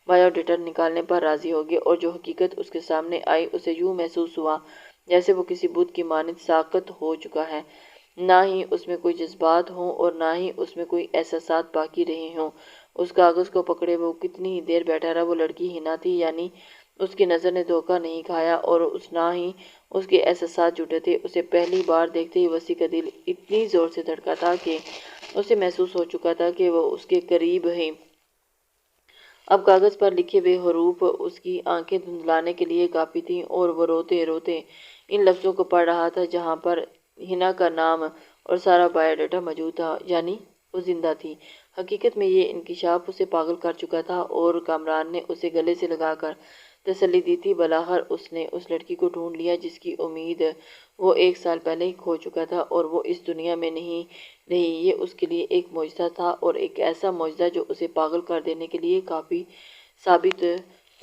بایو ڈیٹا نکالنے پر راضی ہو گئے، اور جو حقیقت اس کے سامنے آئی اسے یوں محسوس ہوا جیسے وہ کسی بت کی مانند ساکت ہو چکا ہے، نہ ہی اس میں کوئی جذبات ہوں اور نہ ہی اس میں کوئی احساسات باقی رہے ہوں۔ اس کاغذ کو پکڑے وہ کتنی ہی دیر بیٹھا رہا۔ وہ لڑکی ہینا تھی، یعنی اس کی نظر نے دھوکہ نہیں کھایا اور نہ ہی اس کے احساسات جھوٹے تھے۔ اسے پہلی بار دیکھتے ہی وسیع کا دل اتنی زور سے دھڑکا تھا کہ اسے محسوس ہو چکا تھا کہ وہ اس کے قریب ہے۔ اب کاغذ پر لکھے ہوئے حروف اس کی آنکھیں دھندلانے کے لیے کافی تھیں، اور وہ روتے روتے ان لفظوں کو پڑھ رہا تھا جہاں پر ہینا کا نام اور سارا بایو ڈیٹا موجود تھا، یعنی وہ زندہ تھی۔ حقیقت میں یہ انکشاف اسے پاگل کر چکا تھا، اور کامران نے اسے گلے سے لگا کر تسلی دی تھی۔ بالآخر اس نے اس لڑکی کو ڈھونڈ لیا جس کی امید وہ 1 سال پہلے ہی کھو چکا تھا، اور وہ اس دنیا میں نہیں رہی۔ یہ اس کے لیے ایک معجزہ تھا، اور ایک ایسا معجزہ جو اسے پاگل کر دینے کے لیے کافی ثابت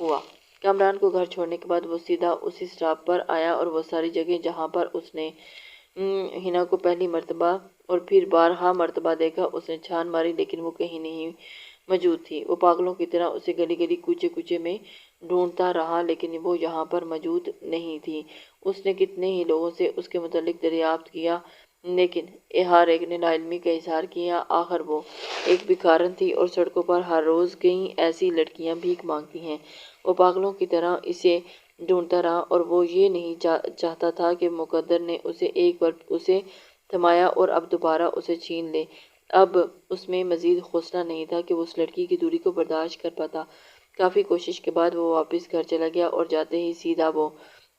ہوا۔ کامران کو گھر چھوڑنے کے بعد وہ سیدھا اسی سٹاپ پر آیا، اور وہ ساری جگہ جہاں پر اس نے ہینا کو پہلی مرتبہ اور پھر بارہا مرتبہ دیکھا اس نے چھان ماری، لیکن وہ کہیں نہیں موجود تھی۔ وہ پاگلوں کی طرح اسے گلی گلی کوچے کوچے میں ڈھونڈتا رہا، لیکن وہ یہاں پر موجود نہیں تھی۔ اس نے کتنے ہی لوگوں سے اس کے متعلق دریافت کیا، لیکن ہر ایک نے لاعلمی کا اظہار کیا۔ آخر وہ ایک بھکارن تھی، اور سڑکوں پر ہر روز کئی ایسی لڑکیاں بھیک مانگتی ہیں۔ وہ پاگلوں کی طرح اسے ڈھونڈتا رہا، اور وہ یہ نہیں چاہتا تھا کہ مقدر نے اسے ایک بار اسے تھمایا اور اب دوبارہ اسے چھین لے۔ اب اس میں مزید حوصلہ نہیں تھا کہ وہ اس لڑکی کی دوری کو برداشت کر پاتا۔ کافی کوشش کے بعد وہ واپس گھر چلا گیا، اور جاتے ہی سیدھا وہ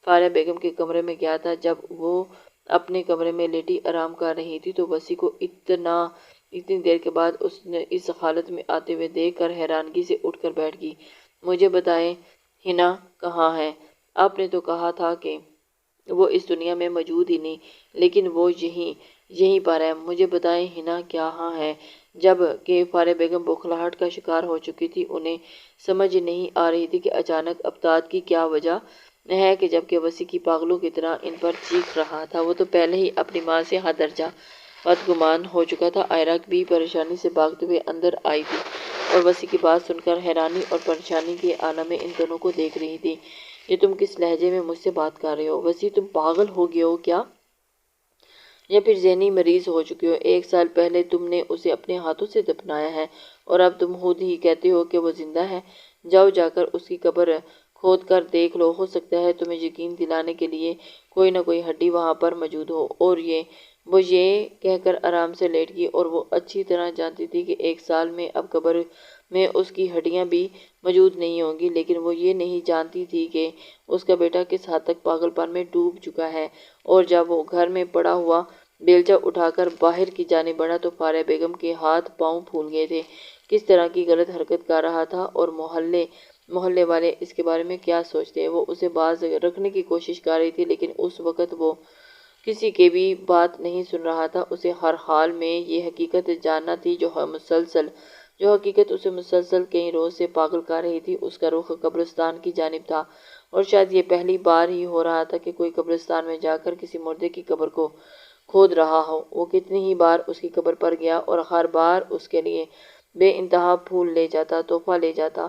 فاریہ بیگم کے کمرے میں گیا تھا۔ جب وہ اپنے کمرے میں لیٹی آرام کر رہی تھی تو وسیع کو اتنی دیر کے بعد اس حالت میں آتے ہوئے دیکھ کر حیرانگی سے اٹھ کر بیٹھ گئی۔ مجھے بتائیں ہینا کہاں ہے؟ آپ نے تو کہا تھا کہ وہ اس دنیا میں موجود ہی نہیں، لیکن وہ یہیں پر ہے۔ مجھے بتائیں ہینا کہاں ہے؟ جب کہ فاریہ بیگم بوکھلاہٹ کا شکار ہو چکی تھی، انہیں سمجھ نہیں آ رہی تھی کہ اچانک ابتعاد کی کیا وجہ ہے کہ جبکہ وسیع کی پاگلوں کی طرح ان پر چیخ رہا تھا، وہ تو پہلے ہی اپنی ماں سے ہاں درجہ بدگمان ہو چکا تھا۔ عائرہ بھی پریشانی سے بھاگتے ہوئے اندر آئی تھی اور وسیع کی بات سن کر حیرانی اور پریشانی کے عالم میں ان دونوں کو دیکھ رہی تھی۔ یہ تم کس لہجے میں مجھ سے بات کر رہے ہو؟ وسیع، تم پاگل ہو گئے ہو کیا؟ یا پھر ذہنی مریض ہو چکے ہو؟ 1 سال پہلے تم نے اسے اپنے ہاتھوں سے دفنایا ہے اور اب تم خود ہی کہتے ہو کہ وہ زندہ ہے۔ جاؤ، جا کر اس کی قبر کھود کر دیکھ لو، ہو سکتا ہے تمہیں یقین دلانے کے لیے کوئی نہ کوئی ہڈی وہاں پر موجود ہو۔ اور وہ یہ کہہ کر آرام سے لیٹ گئی، اور وہ اچھی طرح جانتی تھی کہ 1 سال میں اب قبر میں اس کی ہڈیاں بھی موجود نہیں ہوں گی، لیکن وہ یہ نہیں جانتی تھی کہ اس کا بیٹا کس حد تک پاگل پن میں ڈوب چکا ہے۔ اور جب وہ گھر میں پڑا ہوا بیلچہ اٹھا کر باہر کی جانب بڑھا تو فاریہ بیگم کے ہاتھ پاؤں پھول گئے تھے۔ کس طرح کی غلط حرکت کر رہا تھا اور محلے والے اس کے بارے میں کیا سوچتے؟ وہ اسے باز رکھنے کی کوشش کر رہی تھی، لیکن اس وقت وہ کسی کی بھی بات نہیں سن رہا تھا۔ اسے ہر حال میں یہ حقیقت جاننا تھی جو حقیقت اسے مسلسل کئی روز سے پاگل کر رہی تھی۔ اس کا رخ قبرستان کی جانب تھا، اور شاید یہ پہلی بار ہی ہو رہا تھا کہ کوئی قبرستان میں جا کر کسی مردے کی قبر کو کھود رہا ہو۔ وہ کتنی ہی بار اس کی قبر پر گیا اور ہر بار اس کے لیے بے انتہا پھول لے جاتا، تحفہ لے جاتا،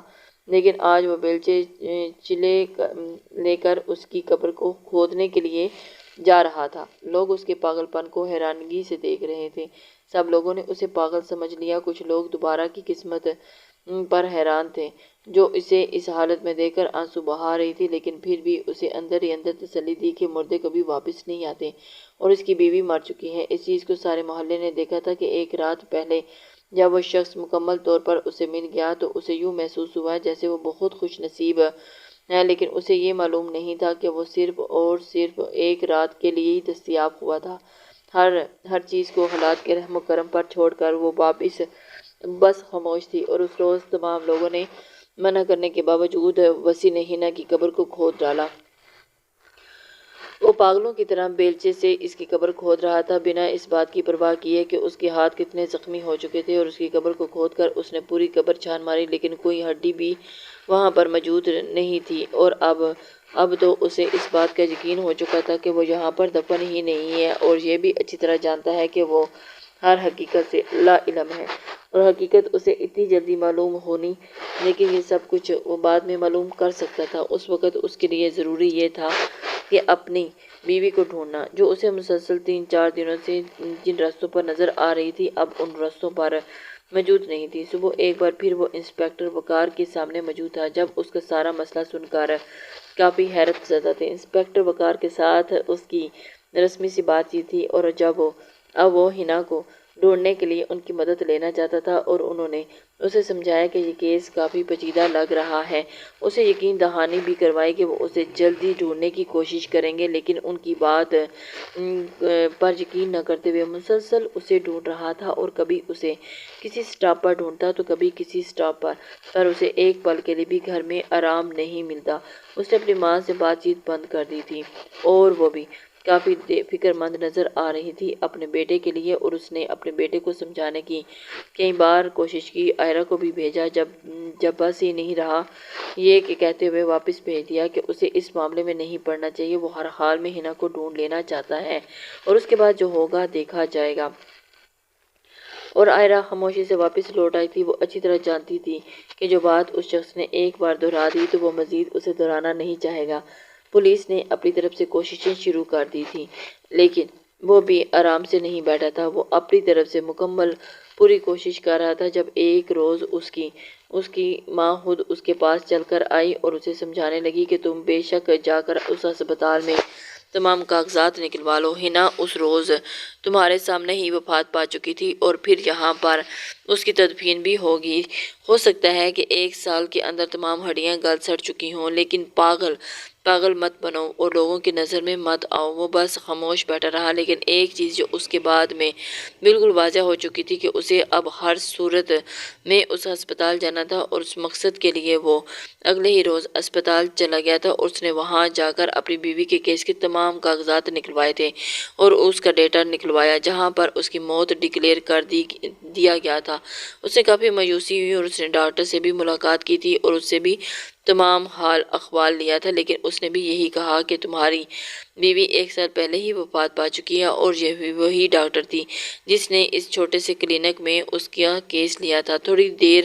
لیکن آج وہ بیلچے لے کر اس کی قبر کو کھودنے کے لیے جا رہا تھا۔ لوگ اس کے پاگل پن کو حیرانگی سے دیکھ رہے تھے۔ سب لوگوں نے اسے پاگل سمجھ لیا۔ کچھ لوگ دوبارہ کی قسمت پر حیران تھے جو اسے اس حالت میں دیکھ کر آنسو بہا رہی تھی، لیکن پھر بھی اسے اندر ہی اندر تسلی تھی کہ مردے کبھی واپس نہیں آتے اور اس کی بیوی مر چکی ہے۔ اس چیز کو سارے محلے نے دیکھا تھا کہ 1 رات پہلے جب وہ شخص مکمل طور پر اسے مل گیا تو اسے یوں محسوس ہوا جیسے وہ بہت خوش نصیب ہے، لیکن اسے یہ معلوم نہیں تھا کہ وہ صرف اور صرف 1 رات کے لیے ہی دستیاب ہوا تھا۔ ہر چیز کو حالات کے رحم و کرم پر چھوڑ کر وہ بس خاموش تھی، اور اس روز تمام لوگوں نے منع کرنے کے باوجود وسیع نے حنا کی قبر کو کھود ڈالا۔ وہ پاگلوں کی طرح بیلچے سے اس کی قبر کھود رہا تھا، بنا اس بات کی پرواہ کیے کہ اس کے ہاتھ کتنے زخمی ہو چکے تھے، اور اس کی قبر کو کھود کر اس نے پوری قبر چھان ماری، لیکن کوئی ہڈی بھی وہاں پر موجود نہیں تھی۔ اور اب تو اسے اس بات کا یقین ہو چکا تھا کہ وہ یہاں پر دفن ہی نہیں ہے، اور یہ بھی اچھی طرح جانتا ہے کہ وہ ہر حقیقت سے لاعلم ہے، اور حقیقت اسے اتنی جلدی معلوم ہونی، لیکن یہ سب کچھ وہ بعد میں معلوم کر سکتا تھا۔ اس وقت اس کے لیے ضروری یہ تھا کہ اپنی بیوی کو ڈھونڈنا، جو اسے مسلسل 3-4 دنوں سے جن رستوں پر نظر آ رہی تھی اب ان رستوں پر موجود نہیں تھی۔ صبح ایک بار پھر وہ انسپکٹر وقار کے سامنے موجود تھا، جب اس کا سارا مسئلہ سن کر کافی حیرت زدہ تھے۔ انسپکٹر وقار کے ساتھ اس کی رسمی سی بات چیت تھی، اور اب وہ حنا کو ڈھونڈنے کے لیے ان کی مدد لینا چاہتا تھا، اور انہوں نے اسے سمجھایا کہ یہ کیس کافی پیچیدہ لگ رہا ہے۔ اسے یقین دہانی بھی کروائی کہ وہ اسے جلدی ڈھونڈنے کی کوشش کریں گے، لیکن ان کی بات پر یقین نہ کرتے ہوئے مسلسل اسے ڈھونڈ رہا تھا، اور کبھی اسے کسی سٹاپ پر ڈھونڈتا تو کبھی کسی سٹاپ پر اسے ایک پل کے لیے بھی گھر میں آرام نہیں ملتا۔ اس نے اپنی ماں سے بات چیت بند کر دی تھی، اور وہ بھی کافی فکر مند نظر آ رہی تھی اپنے بیٹے کے لیے، اور اس نے اپنے بیٹے کو سمجھانے کی کئی بار کوشش کی۔ عائرہ کو بھی بھیجا، جب بس ہی نہیں رہا یہ کہ کہتے ہوئے واپس بھیج دیا کہ اسے اس معاملے میں نہیں پڑنا چاہیے۔ وہ ہر حال میں حنا کو ڈھونڈ لینا چاہتا ہے، اور اس کے بعد جو ہوگا دیکھا جائے گا۔ اور عائرہ خاموشی سے واپس لوٹ آئی تھی۔ وہ اچھی طرح جانتی تھی کہ جو بات اس شخص نے ایک بار دہرا دی تو وہ مزید اسے دہرانا نہیں چاہے گا۔ پولیس نے اپنی طرف سے کوششیں شروع کر دی تھیں، لیکن وہ بھی آرام سے نہیں بیٹھا تھا۔ وہ اپنی طرف سے مکمل پوری کوشش کر رہا تھا۔ جب ایک روز اس کی ماں خود اس کے پاس چل کر آئی اور اسے سمجھانے لگی کہ تم بے شک جا کر اس ہسپتال میں تمام کاغذات نکلوا لو۔ حنا اس روز تمہارے سامنے ہی وفات پا چکی تھی، اور پھر یہاں پر اس کی تدفین بھی ہوگی۔ ہو سکتا ہے کہ 1 سال کے اندر تمام ہڈیاں گل سڑ چکی ہوں، لیکن پاگل مت بنو اور لوگوں کی نظر میں مت آؤ۔ وہ بس خاموش بیٹھا رہا، لیکن ایک چیز جو اس کے بعد میں بالکل واضح ہو چکی تھی کہ اسے اب ہر صورت میں اس ہسپتال جانا تھا، اور اس مقصد کے لیے وہ اگلے ہی روز اسپتال چلا گیا تھا۔ اس نے وہاں جا کر اپنی بیوی کے کیس کے تمام کاغذات نکلوائے تھے، اور اس کا ڈیٹا نکلوایا جہاں پر اس کی موت ڈکلیئر کر دیا گیا تھا۔ اس سے کافی مایوسی ہوئی، اور اس نے ڈاکٹر سے بھی ملاقات کی تھی اور اس سے بھی تمام حال احوال لیا تھا، لیکن اس اس نے بھی یہی کہا کہ تمہاری بیوی 1 سال پہلے ہی وفات پا چکی ہے اور یہ بھی وہی ڈاکٹر تھی جس نے اس چھوٹے سے کلینک میں اس کا کیس لیا تھا۔ تھوڑی دیر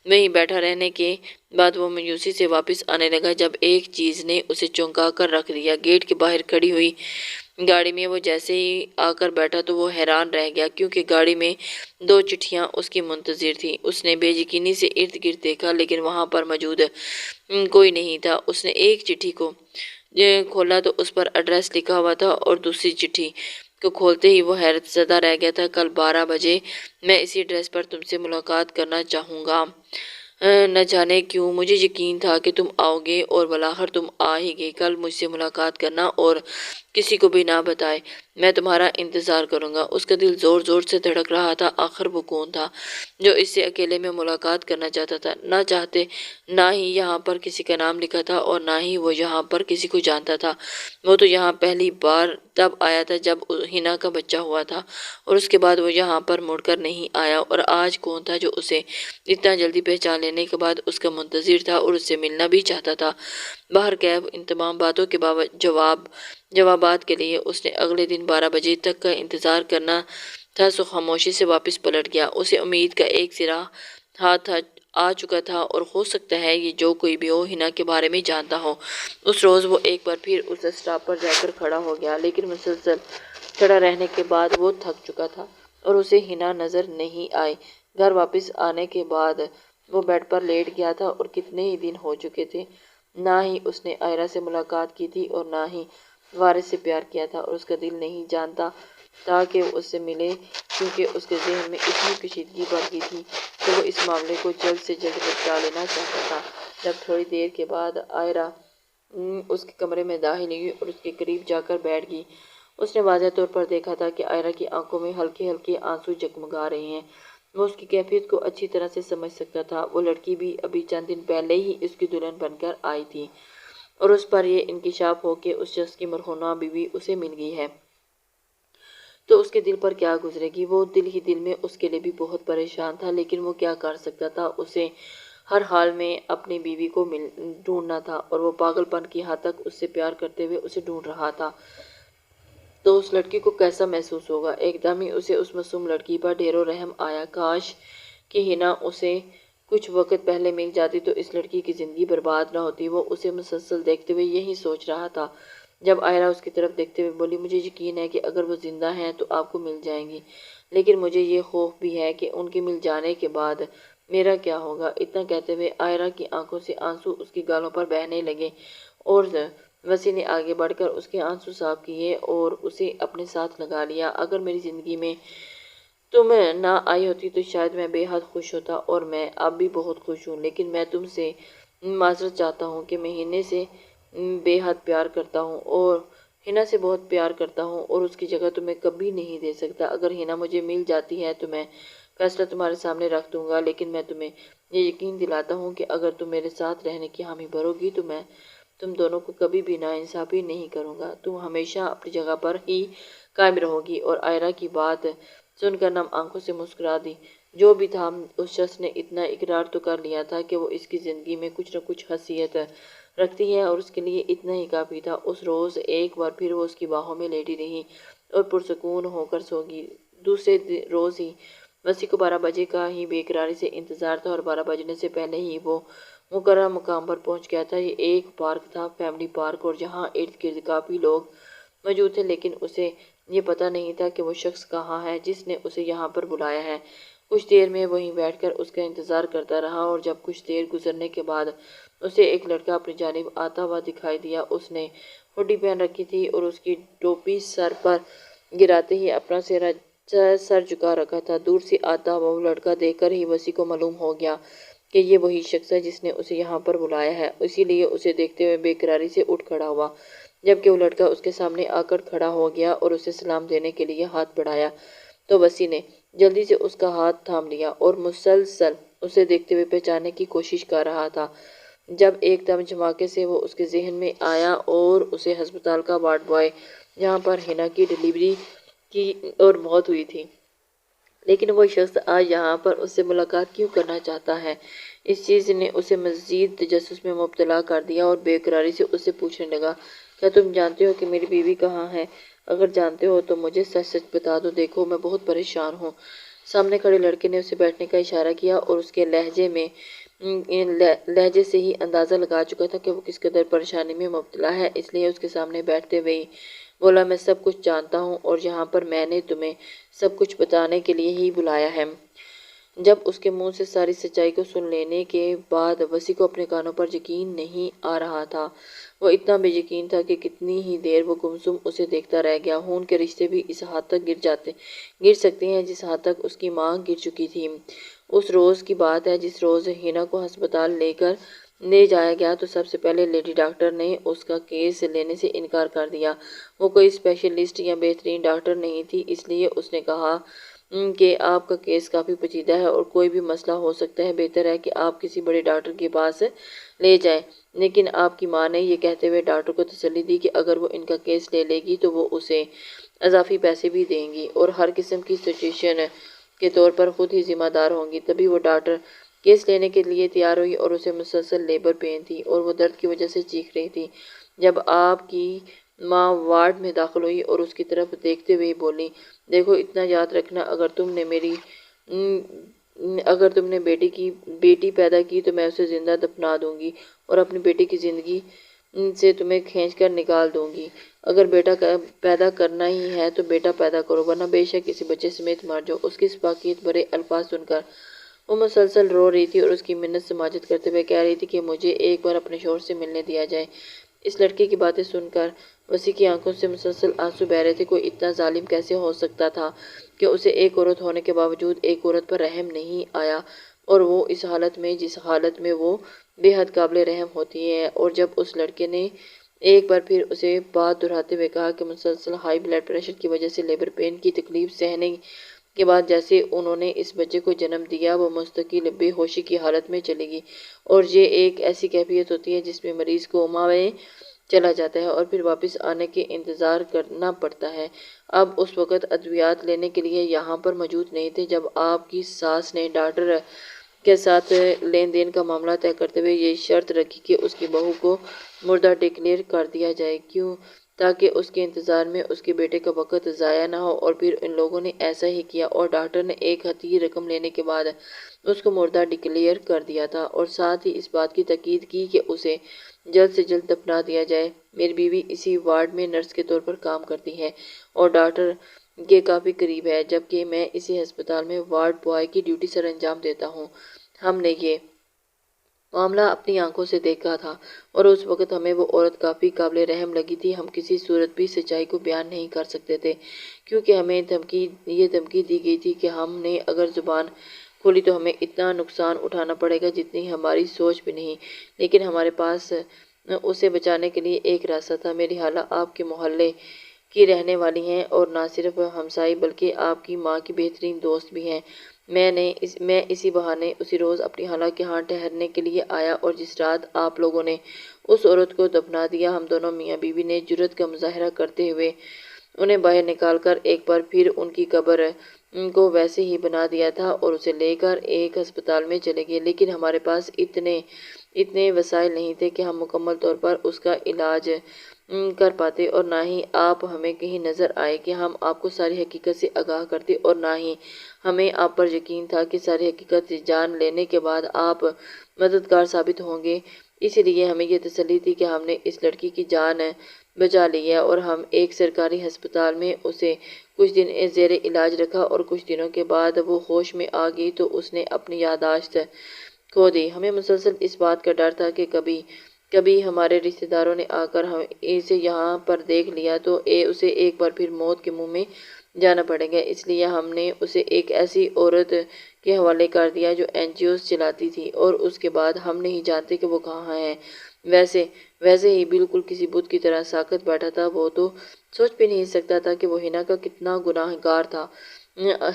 وہیں بیٹھا رہنے کے بعد وہ مایوسی سے واپس آنے لگا جب ایک چیز نے اسے چونکا کر رکھ دیا۔ گیٹ کے باہر کھڑی ہوئی گاڑی میں وہ جیسے ہی آ کر بیٹھا تو وہ حیران رہ گیا کیونکہ گاڑی میں 2 چٹھیاں اس کی منتظر تھیں۔ اس نے بے یقینی سے ارد گرد دیکھا لیکن وہاں پر موجود کوئی نہیں تھا۔ اس نے ایک چٹھی کو کھولا تو اس پر ایڈریس لکھا ہوا تھا اور دوسری چٹھی کو کھولتے ہی وہ حیرت زدہ رہ گیا تھا۔ کل 12 بجے میں اسی ایڈریس پر تم سے ملاقات کرنا چاہوں گا۔ نہ جانے کیوں مجھے یقین تھا کہ تم آؤ گے اور بالآخر تم آ ہی گئے۔ کل مجھ سے ملاقات کرنا اور کسی کو بھی نہ بتائے۔ میں تمہارا انتظار کروں گا۔ اس کا دل زور زور سے دھڑک رہا تھا۔ آخر وہ کون تھا جو اس سے اکیلے میں ملاقات کرنا چاہتا تھا؟ نہ چاہتے نہ ہی یہاں پر کسی کا نام لکھا تھا اور نہ ہی وہ یہاں پر کسی کو جانتا تھا۔ وہ تو یہاں پہلی بار تب آیا تھا جب ہنا کا بچہ ہوا تھا اور اس کے بعد وہ یہاں پر مڑ کر نہیں آیا۔ اور آج کون تھا جو اسے اتنا جلدی پہچان لینے کے بعد اس کا منتظر تھا اور اس سے ملنا بھی چاہتا تھا؟ بہرکیف ان تمام باتوں کے جوابات کے لیے اس نے اگلے دن 12 بجے تک کا انتظار کرنا تھا سو خاموشی سے واپس پلٹ گیا۔ اسے امید کا ایک سرا ہاتھ آ چکا تھا اور ہو سکتا ہے یہ جو کوئی بھی ہو ہنا کے بارے میں جانتا ہو۔ اس روز وہ ایک بار پھر اس اسٹاپ پر جا کر کھڑا ہو گیا لیکن مسلسل کھڑا رہنے کے بعد وہ تھک چکا تھا اور اسے ہنا نظر نہیں آئی۔ گھر واپس آنے کے بعد وہ بیڈ پر لیٹ گیا تھا اور کتنے ہی دن ہو چکے تھے نہ ہی اس نے آئرہ سے ملاقات کی تھی اور نہ ہی وارث سے پیار کیا تھا اور اس کا دل نہیں جانتا تھا کہ وہ اس سے ملے کیونکہ اس کے ذہن میں اتنی کشیدگی بڑھ گئی تھی کہ وہ اس معاملے کو جلد سے جلد نپٹا لینا چاہتا تھا۔ جب تھوڑی دیر کے بعد آئرہ اس کے کمرے میں داخل ہوئی اور اس کے قریب جا کر بیٹھ گئی، اس نے واضح طور پر دیکھا تھا کہ آئرہ کی آنکھوں میں ہلکے ہلکے آنسو جگمگا رہے ہیں۔ وہ اس کی کیفیت کو اچھی طرح سے سمجھ سکتا تھا۔ وہ لڑکی بھی ابھی چند دن پہلے ہی اس کی دلہن بن کر آئی تھی اور اس پر یہ انکشاف ہو کہ اس شخص کی مرہونہ بیوی اسے مل گئی ہے تو اس کے دل پر کیا گزرے گی۔ وہ دل ہی دل میں اس کے لیے بھی بہت پریشان تھا لیکن وہ کیا کر سکتا تھا؟ اسے ہر حال میں اپنی بیوی کو ڈھونڈنا تھا اور وہ پاگل پن کی حد تک اس سے پیار کرتے ہوئے اسے ڈھونڈ رہا تھا۔ تو اس لڑکی کو کیسا محسوس ہوگا؟ ایک دم ہی اسے اس معصوم لڑکی پر ڈھیر و رحم آیا۔ کاش کہ ہنا اسے کچھ وقت پہلے مل جاتی تو اس لڑکی کی زندگی برباد نہ ہوتی۔ وہ اسے مسلسل دیکھتے ہوئے یہی سوچ رہا تھا جب آئرہ اس کی طرف دیکھتے ہوئے بولی، مجھے یقین ہے کہ اگر وہ زندہ ہیں تو آپ کو مل جائیں گی لیکن مجھے یہ خوف بھی ہے کہ ان کے مل جانے کے بعد میرا کیا ہوگا۔ اتنا کہتے ہوئے آئرہ کی آنکھوں سے آنسو اس کی گالوں پر بہنے لگے اور وسیع نے آگے بڑھ کر اس کے آنسو صاف کیے اور اسے اپنے ساتھ لگا لیا۔ اگر میری زندگی میں تم نہ آئی ہوتی تو شاید میں بے حد خوش ہوتا اور میں اب بھی بہت خوش ہوں لیکن میں تم سے معذرت چاہتا ہوں کہ میں ہنا سے بے حد پیار کرتا ہوں اور ہنا سے بہت پیار کرتا ہوں اور اس کی جگہ تمہیں کبھی نہیں دے سکتا۔ اگر ہنا مجھے مل جاتی ہے تو میں فیصلہ تمہارے سامنے رکھ دوں گا لیکن میں تمہیں یہ یقین دلاتا ہوں کہ اگر تم میرے ساتھ رہنے کی حامی بھرو گی تو میں تم دونوں کو کبھی بھی ناانصافی نہیں کروں گا۔ تم ہمیشہ اپنی جگہ پر ہی قائم رہو گی۔ اور آئرہ کی بات سن کر نم آنکھوں سے مسکرا دی۔ جو بھی تھا اس شخص نے اتنا اقرار تو کر لیا تھا کہ وہ اس کی زندگی میں کچھ نہ کچھ حیثیت رکھتی ہے اور اس کے لیے اتنا ہی کافی تھا۔ اس روز ایک بار پھر وہ اس کی باہوں میں لیٹی رہی اور پرسکون ہو کر سو گئی۔ دوسرے روز ہی وسیع کو 12 بجے کا ہی بے قراری سے انتظار تھا اور 12 بجنے سے پہلے ہی وہ مقررہ مقام پر پہنچ گیا تھا۔ یہ ایک پارک تھا، فیملی پارک، اور جہاں ارد گرد کافی لوگ موجود تھے لیکن اسے یہ پتہ نہیں تھا کہ وہ شخص کہاں ہے جس نے اسے یہاں پر بلایا ہے۔ کچھ دیر میں وہیں بیٹھ کر اس کا انتظار کرتا رہا اور جب کچھ دیر گزرنے کے بعد اسے ایک لڑکا اپنی جانب آتا ہوا دکھائی دیا۔ اس نے ہڈی پہن رکھی تھی اور اس کی ٹوپی سر پر گراتے ہی اپنا سر جھکا رکھا تھا۔ دور سے آتا ہوا وہ لڑکا دیکھ کر ہی وسیع کو معلوم ہو گیا کہ یہ وہی شخص ہے جس نے اسے یہاں پر بلایا ہے، اسی لیے اسے دیکھتے ہوئے بے قراری سے اٹھ کھڑا ہوا۔ جبکہ وہ لڑکا اس کے سامنے آ کر کھڑا ہو گیا اور اسے سلام دینے کے لیے ہاتھ بڑھایا تو وسیع نے جلدی سے اس کا ہاتھ تھام لیا اور مسلسل اسے دیکھتے ہوئے پہچاننے کی کوشش کر رہا تھا جب ایک دم جھماکے سے وہ اس کے ذہن میں آیا اور اسے ہسپتال کا وارڈ بوائے جہاں پر ہنا کی ڈیلیوری کی اور موت ہوئی تھی لیکن وہ شخص آج یہاں پر اس سے ملاقات کیوں کرنا چاہتا ہے؟ اس چیز نے اسے مزید تجسس میں مبتلا کر دیا اور بے قراری سے اس سے پوچھنے لگا، کیا تم جانتے ہو کہ میری بیوی کہاں ہے؟ اگر جانتے ہو تو مجھے سچ سچ بتا دو، دیکھو میں بہت پریشان ہوں۔ سامنے کھڑے لڑکے نے اسے بیٹھنے کا اشارہ کیا اور اس کے لہجے سے ہی اندازہ لگا چکا تھا کہ وہ کس قدر پریشانی میں مبتلا ہے، اس لیے اس کے سامنے بیٹھتے ہوئے بولا، میں سب کچھ جانتا ہوں اور یہاں پر میں نے تمہیں سب کچھ بتانے کے لیے ہی بلایا ہے۔ جب اس کے منہ سے ساری سچائی کو سن لینے کے بعد وسیع کو اپنے کانوں پر یقین نہیں آ رہا تھا۔ وہ اتنا بے یقین تھا کہ کتنی ہی دیر وہ گمسم اسے دیکھتا رہ گیا۔ خون کے رشتے بھی اس حد تک گر سکتے ہیں جس حد تک اس کی ماں گر چکی تھی۔ اس روز کی بات ہے جس روز ہینا کو ہسپتال لے جایا گیا تو سب سے پہلے لیڈی ڈاکٹر نے اس کا کیس لینے سے انکار کر دیا۔ وہ کوئی اسپیشلسٹ یا بہترین ڈاکٹر نہیں تھی، اس لیے اس نے کہا کہ آپ کا کیس کافی پیچیدہ ہے اور کوئی بھی مسئلہ ہو سکتا ہے، بہتر ہے کہ آپ کسی بڑے ڈاکٹر کے پاس لے جائیں۔ لیکن آپ کی ماں نے یہ کہتے ہوئے ڈاکٹر کو تسلی دی کہ اگر وہ ان کا کیس لے لے گی تو وہ اسے اضافی پیسے بھی دیں گی اور ہر قسم کی سچویشن کے طور پر خود ہی ذمہ دار ہوں گی۔ تبھی وہ ڈاکٹر کیس لینے کے لیے تیار ہوئی اور اسے مسلسل لیبر پین تھی اور وہ درد کی وجہ سے چیخ رہی تھی۔ جب آپ کی ماں وارڈ میں داخل ہوئی اور اس کی طرف دیکھتے ہوئے بولی، دیکھو اتنا یاد رکھنا، اگر تم نے بیٹی پیدا کی تو میں اسے زندہ دفنا دوں گی اور اپنی بیٹی کی زندگی سے تمہیں کھینچ کر نکال دوں گی۔ اگر بیٹا پیدا کرنا ہی ہے تو بیٹا پیدا کرو، ورنہ بے شک کسی بچے سمیت مر جاؤ۔ اس کی اس باقیت بھرے الفاظ سن کر وہ مسلسل رو رہی تھی اور اس کی منت سماجت کرتے ہوئے کہہ رہی تھی کہ مجھے ایک بار اپنے شوہر سے ملنے دیا جائے۔ اس لڑکے کی باتیں سن کر وسیع کی آنکھوں سے مسلسل آنسو بہہ رہے تھے۔ کوئی اتنا ظالم کیسے ہو سکتا تھا کہ اسے ایک عورت ہونے کے باوجود ایک عورت پر رحم نہیں آیا، اور وہ اس حالت میں جس حالت میں وہ بے حد قابل رحم ہوتی ہے۔ اور جب اس لڑکے نے ایک بار پھر اسے بات دہراتے ہوئے کہا کہ مسلسل ہائی بلڈ پریشر کی وجہ سے لیبر پین کی تکلیف سہنے کے بعد جیسے انہوں نے اس بچے کو جنم دیا وہ مستقل بے ہوشی کی حالت میں چلے گی، اور یہ ایک ایسی کیفیت ہوتی ہے جس میں مریض کو کوما میں چلا جاتا ہے اور پھر واپس آنے کے انتظار کرنا پڑتا ہے۔ اب اس وقت ادویات لینے کے لیے یہاں پر موجود نہیں تھے جب آپ کی ساس نے ڈاکٹر کے ساتھ لین دین کا معاملہ طے کرتے ہوئے یہ شرط رکھی کہ اس کی بہو کو مردہ ڈکلیئر کر دیا جائے، کیوں؟ تاکہ اس کے انتظار میں اس کے بیٹے کا وقت ضائع نہ ہو، اور پھر ان لوگوں نے ایسا ہی کیا اور ڈاکٹر نے ایک ہتھی رقم لینے کے بعد اس کو مردہ ڈکلیئر کر دیا تھا، اور ساتھ ہی اس بات کی تاکید کی کہ اسے جلد سے جلد دفنا دیا جائے۔ میری بیوی اسی وارڈ میں نرس کے طور پر کام کرتی ہے اور ڈاکٹر کے کافی قریب ہے، جبکہ میں اسی ہسپتال میں وارڈ بوائے کی ڈیوٹی سر انجام دیتا ہوں۔ ہم نے یہ معاملہ اپنی آنکھوں سے دیکھا تھا اور اس وقت ہمیں وہ عورت کافی قابل رحم لگی تھی۔ ہم کسی صورت بھی سچائی کو بیان نہیں کر سکتے تھے کیونکہ ہمیں یہ دھمکی دی گئی تھی کہ ہم نے اگر زبان کھولی تو ہمیں اتنا نقصان اٹھانا پڑے گا جتنی ہماری سوچ بھی نہیں، لیکن ہمارے پاس اسے بچانے کے لیے ایک راستہ تھا۔ میری خالہ آپ کے محلے کی رہنے والی ہیں اور نہ صرف ہمسائی بلکہ آپ کی ماں کی بہترین دوست بھی ہیں۔ میں اسی بہانے اسی روز اپنی خالہ کے ہاں ٹھہرنے کے لیے آیا اور جس رات آپ لوگوں نے اس عورت کو دفنا دیا، ہم دونوں میاں بیوی نے جرأت کا مظاہرہ کرتے ہوئے انہیں باہر نکال کر ایک بار پھر ان کی قبر کو ویسے ہی بنا دیا تھا اور اسے لے کر ایک ہسپتال میں چلے گئے، لیکن ہمارے پاس اتنے وسائل نہیں تھے کہ ہم مکمل طور پر اس کا علاج کر پاتے، اور نہ ہی آپ ہمیں کہیں نظر آئے کہ ہم آپ کو ساری حقیقت سے آگاہ کرتے، اور نہ ہی ہمیں آپ پر یقین تھا کہ ساری حقیقت جان لینے کے بعد آپ مددگار ثابت ہوں گے۔ اسی لیے ہمیں یہ تسلی تھی کہ ہم نے اس لڑکی کی جان بچا لی ہے، اور ہم ایک سرکاری ہسپتال میں اسے کچھ دن زیر علاج رکھا اور کچھ دنوں کے بعد وہ ہوش میں آ گئی تو اس نے اپنی یادداشت کھو دی۔ ہمیں مسلسل اس بات کا ڈر تھا کہ کبھی ہمارے رشتہ داروں نے آ کر اسے یہاں پر دیکھ لیا تو اسے ایک بار پھر موت کے منہ میں جانا پڑے گا، اس لیے ہم نے اسے ایک ایسی عورت کے حوالے کر دیا جو NGOs چلاتی تھی، اور اس کے بعد ہم نہیں جانتے کہ وہ کہاں ہے۔ ویسے ہی بالکل کسی بت کی طرح ساکت بیٹھا تھا، وہ تو سوچ بھی نہیں سکتا تھا کہ وہ ہینا کا کتنا گناہ گار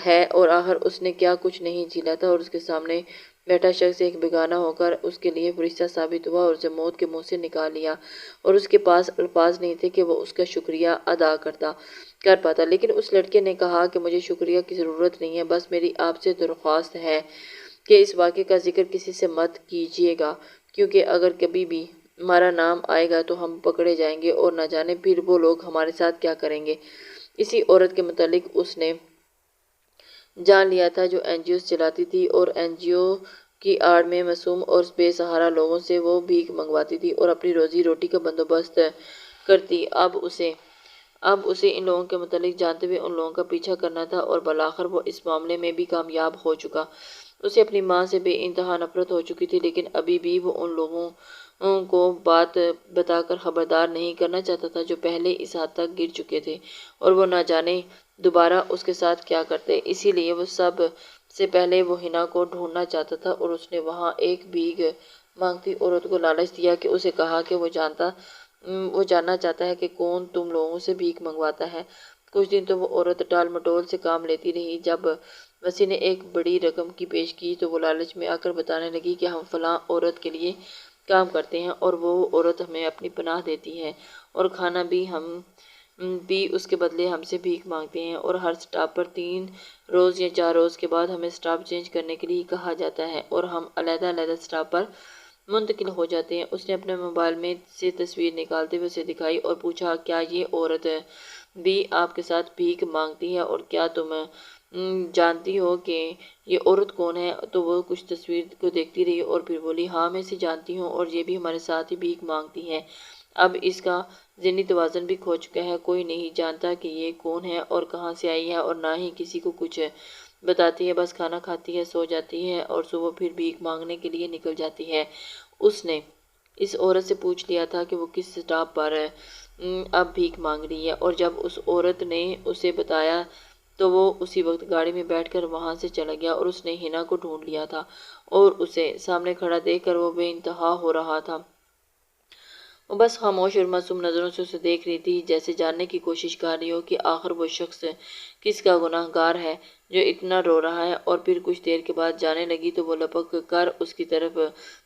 ہے، اور آخر اس نے کیا کچھ نہیں جھیلا تھا، اور اس کے سامنے بیٹھا شخص ایک بیگانہ ہو کر اس کے لیے فرشتہ ثابت ہوا اور اسے موت کے منہ سے نکال لیا، اور اس کے پاس الفاظ نہیں تھے کہ وہ اس کا شکریہ ادا کر پاتا۔ لیکن اس لڑکے نے کہا کہ مجھے شکریہ کی ضرورت نہیں ہے، بس میری آپ سے درخواست ہے کہ اس واقعے کا ذکر کسی سے مت کیجیے گا، کیونکہ اگر کبھی بھی ہمارا نام آئے گا تو ہم پکڑے جائیں گے اور نہ جانے پھر وہ لوگ ہمارے ساتھ کیا کریں گے۔ اسی عورت کے متعلق اس نے جان لیا تھا جو این جی اوز چلاتی تھی، اور این جی او کی آڑ میں معصوم اور بے سہارا لوگوں سے وہ بھیک منگواتی تھی اور اپنی روزی روٹی کا بندوبست کرتی۔ اب اسے ان لوگوں کے متعلق جانتے ہوئے ان لوگوں کا پیچھا کرنا تھا، اور بالآخر وہ اس معاملے میں بھی کامیاب ہو چکا۔ اسے اپنی ماں سے بے انتہا نفرت ہو چکی تھی، لیکن ابھی بھی وہ ان لوگوں کو بات بتا کر خبردار نہیں کرنا چاہتا تھا جو پہلے اس حد تک گر چکے تھے، اور وہ نہ جانے دوبارہ اس کے ساتھ کیا کرتے۔ اسی لیے وہ سب سے پہلے وہ ہنا کو ڈھونڈنا چاہتا تھا، اور اس نے وہاں ایک بھیک مانگتی عورت کو لالچ دیا کہ اسے کہا کہ وہ جاننا چاہتا ہے کہ کون تم لوگوں سے بھیک منگواتا ہے۔ کچھ دن تو وہ عورت ٹال مٹول سے کام لیتی رہی۔ جب وسیع نے ایک بڑی رقم کی پیش کی تو وہ لالچ میں آ کر بتانے لگی کہ ہم فلاں عورت کے لیے کام کرتے ہیں اور وہ عورت ہمیں اپنی پناہ دیتی ہے، اور کھانا بھی ہم بھی اس کے بدلے ہم سے بھیک مانگتے ہیں، اور ہر سٹاپ پر 3 روز یا 4 روز کے بعد ہمیں سٹاپ چینج کرنے کے لیے کہا جاتا ہے، اور ہم علیحدہ علیحدہ سٹاپ پر منتقل ہو جاتے ہیں۔ اس نے اپنے موبائل میں سے تصویر نکالتے ہوئے اسے دکھائی اور پوچھا، کیا یہ عورت بھی آپ کے ساتھ بھیک مانگتی ہے، اور کیا تم جانتی ہو کہ یہ عورت کون ہے؟ تو وہ کچھ تصویر کو دیکھتی رہی اور پھر بولی، ہاں میں اسے جانتی ہوں، اور یہ بھی ہمارے ساتھ ہی بھیک مانگتی ہے۔ اب اس کا ذہنی توازن بھی کھو چکا ہے، کوئی نہیں جانتا کہ یہ کون ہے اور کہاں سے آئی ہے، اور نہ ہی کسی کو کچھ بتاتی ہے، بس کھانا کھاتی ہے، سو جاتی ہے اور صبح پھر بھیک مانگنے کے لیے نکل جاتی ہے۔ اس نے اس عورت سے پوچھ لیا تھا کہ وہ کس سٹاپ پر اب بھیک مانگ رہی ہے، اور جب اس عورت نے اسے بتایا تو وہ اسی وقت گاڑی میں بیٹھ کر وہاں سے چلا گیا، اور اس نے ہنا کو ڈھونڈ لیا تھا، اور اسے سامنے کھڑا دیکھ کر وہ بے انتہا ہو رہا تھا۔ وہ بس خاموش اور معصوم نظروں سے اسے دیکھ رہی تھی، جیسے جاننے کی کوشش کر رہی ہو کہ آخر وہ شخص کس کا گناہ گار ہے جو اتنا رو رہا ہے۔ اور پھر کچھ دیر کے بعد جانے لگی تو وہ لپک کر اس کی طرف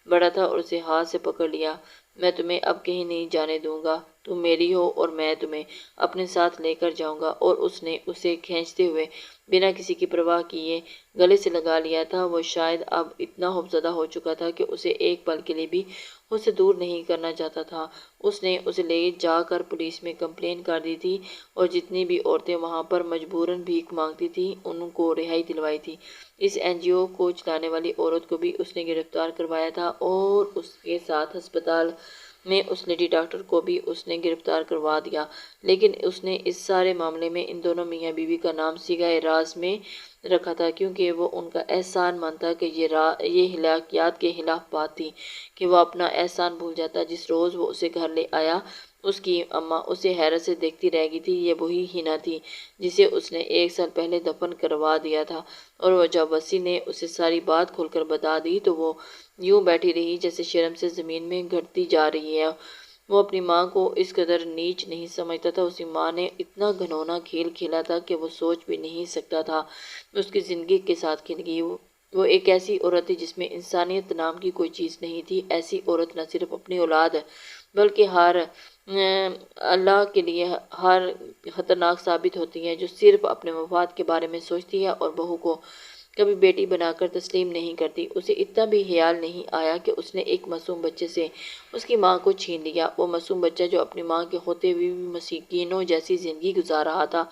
بڑھا تھا اور اسے ہاتھ سے پکڑ لیا۔ میں تمہیں اب کہیں نہیں جانے دوں گا، تم میری ہو اور میں تمہیں اپنے ساتھ لے کر جاؤں گا۔ اور اس نے اسے کھینچتے ہوئے بنا کسی کی پرواہ کیے گلے سے لگا لیا تھا۔ وہ شاید اب اتنا خوفزدہ ہو چکا تھا کہ اسے ایک پل کے لیے بھی خود سے دور نہیں کرنا چاہتا تھا۔ اس نے اسے لے جا کر پولیس میں کمپلین کر دی تھی، اور جتنی بھی عورتیں وہاں پر مجبوراً بھیک مانگتی تھیں ان کو رہائی دلوائی تھی۔ اس این جی او کو چلانے والی عورت کو بھی اس نے گرفتار کروایا تھا، اور اس کے ساتھ ہسپتال میں اس لیڈی ڈاکٹر کو بھی اس نے گرفتار کروا دیا۔ لیکن اس نے اس سارے معاملے میں ان دونوں میاں بیوی کا نام صیغہ راز میں رکھا تھا، کیونکہ وہ ان کا احسان مانتا کہ یہ ہلاکیات کے خلاف بات تھی کہ وہ اپنا احسان بھول جاتا۔ جس روز وہ اسے گھر لے آیا اس کی اماں اسے حیرت سے دیکھتی رہ گئی تھی۔ یہ وہی ہنا تھی جسے اس نے 1 سال پہلے دفن کروا دیا تھا، اور وہ جب وسیع نے اسے ساری بات کھول کر بتا دی تو وہ یوں بیٹھی رہی جیسے شرم سے زمین میں گھٹتی جا رہی ہے۔ وہ اپنی ماں کو اس قدر نیچ نہیں سمجھتا تھا، اس کی ماں نے اتنا گھنونا کھیل کھیلا تھا کہ وہ سوچ بھی نہیں سکتا تھا۔ اس کی زندگی کے ساتھ کھیل گئی۔ وہ ایک ایسی عورت تھی جس میں انسانیت نام کی کوئی چیز نہیں تھی۔ ایسی عورت نہ صرف اپنی اولاد بلکہ اللہ کے لیے ہر خطرناک ثابت ہوتی ہے، جو صرف اپنے مفاد کے بارے میں سوچتی ہے اور بہو کو کبھی بیٹی بنا کر تسلیم نہیں کرتی۔ اسے اتنا بھی خیال نہیں آیا کہ اس نے ایک معصوم بچے سے اس کی ماں کو چھین لیا، وہ معصوم بچہ جو اپنی ماں کے ہوتے ہوئے بھی مسکینوں جیسی زندگی گزار رہا تھا۔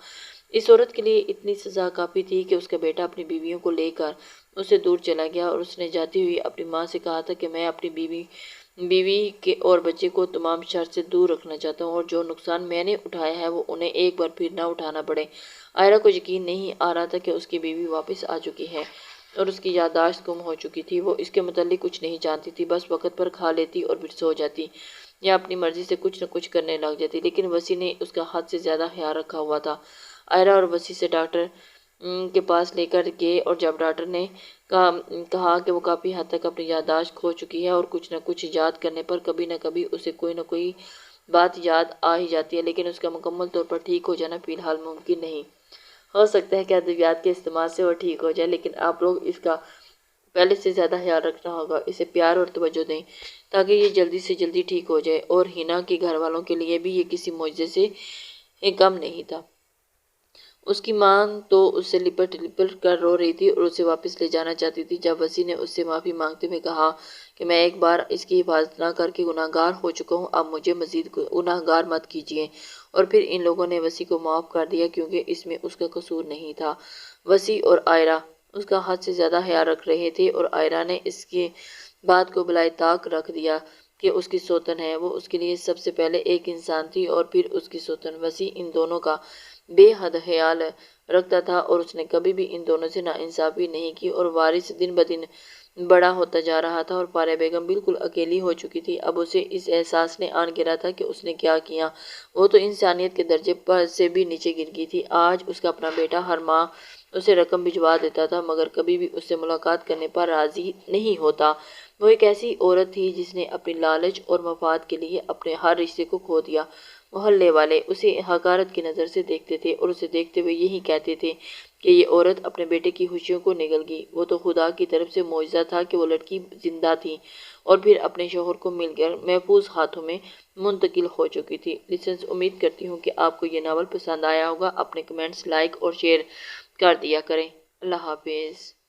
اس عورت کے لیے اتنی سزا کافی تھی کہ اس کا بیٹا اپنی بیویوں کو لے کر اس سے دور چلا گیا، اور اس نے جاتی ہوئی اپنی ماں سے کہا تھا کہ میں اپنی بیوی کے اور بچے کو تمام شر سے دور رکھنا چاہتا ہوں، اور جو نقصان میں نے اٹھایا ہے وہ انہیں ایک بار پھر نہ اٹھانا پڑے۔ آئرہ کو یقین نہیں آ رہا تھا کہ اس کی بیوی واپس آ چکی ہے، اور اس کی یادداشت گم ہو چکی تھی۔ وہ اس کے متعلق کچھ نہیں جانتی تھی، بس وقت پر کھا لیتی اور پھر سو جاتی، یا اپنی مرضی سے کچھ نہ کچھ کرنے لگ جاتی۔ لیکن وسیع نے اس کا حد سے زیادہ خیال رکھا ہوا تھا۔ آئرہ اور وسیع سے ڈاکٹر کے پاس لے کر گئے، اور جب ڈاکٹر نے کہا کہ وہ کافی حد تک اپنی یادداشت کھو چکی ہے اور کچھ نہ کچھ یاد کرنے پر کبھی نہ کبھی اسے کوئی نہ کوئی بات یاد آ ہی جاتی ہے، لیکن اس کا مکمل طور پر ٹھیک ہو جانا فی الحال ممکن نہیں۔ ہو سکتا ہے کہ ادویات کے استعمال سے وہ ٹھیک ہو جائے، لیکن آپ لوگ اس کا پہلے سے زیادہ خیال رکھنا ہوگا، اسے پیار اور توجہ دیں تاکہ یہ جلدی سے جلدی ٹھیک ہو جائے۔ اور ہینا کے گھر والوں کے لیے بھی یہ کسی معجزے سے کم نہیں تھا۔ اس کی ماں تو اس سے لپٹ لپٹ کر رو رہی تھی اور اسے واپس لے جانا چاہتی تھی جب وسیع نے اس سے معافی مانگتے ہوئے کہا کہ میں ایک بار اس کی حفاظت نہ کر کے گناہ گار ہو چکا ہوں، اب مجھے مزید گناہ گار مت کیجیے۔ اور پھر ان لوگوں نے وسیع کو معاف کر دیا کیونکہ اس میں اس کا قصور نہیں تھا۔ وسیع اور عائرہ اس کا حد سے زیادہ خیال رکھ رہے تھے اور عائرہ نے اس کی بات کو بالائے طاق رکھ دیا کہ اس کی سوتن ہے۔ وہ اس کے لیے سب سے پہلے ایک انسان تھی اور پھر اس کی سوتن۔ وسیع ان دونوں کا بے حد خیال رکھتا تھا اور اس نے کبھی بھی ان دونوں سے ناانصافی نہیں کی۔ اور وارث دن بدن بڑا ہوتا جا رہا تھا اور پارہ بیگم بالکل اکیلی ہو چکی تھی۔ اب اسے اس احساس نے آن گرا تھا کہ اس نے کیا کیا، وہ تو انسانیت کے درجے پر سے بھی نیچے گر گئی تھی۔ آج اس کا اپنا بیٹا ہر ماہ اسے رقم بھجوا دیتا تھا مگر کبھی بھی اس سے ملاقات کرنے پر راضی نہیں ہوتا۔ وہ ایک ایسی عورت تھی جس نے اپنی لالچ اور مفاد کے لیے اپنے ہر رشتے کو کھو دیا۔ محلے والے اسے حقارت کی نظر سے دیکھتے تھے اور اسے دیکھتے ہوئے یہی کہتے تھے کہ یہ عورت اپنے بیٹے کی خوشیوں کو نگل گئی۔ وہ تو خدا کی طرف سے معجزہ تھا کہ وہ لڑکی زندہ تھی اور پھر اپنے شوہر کو مل کر محفوظ ہاتھوں میں منتقل ہو چکی تھی۔ لسنرز، امید کرتی ہوں کہ آپ کو یہ ناول پسند آیا ہوگا۔ اپنے کمنٹس لائک اور شیئر کر دیا کریں۔ اللہ حافظ۔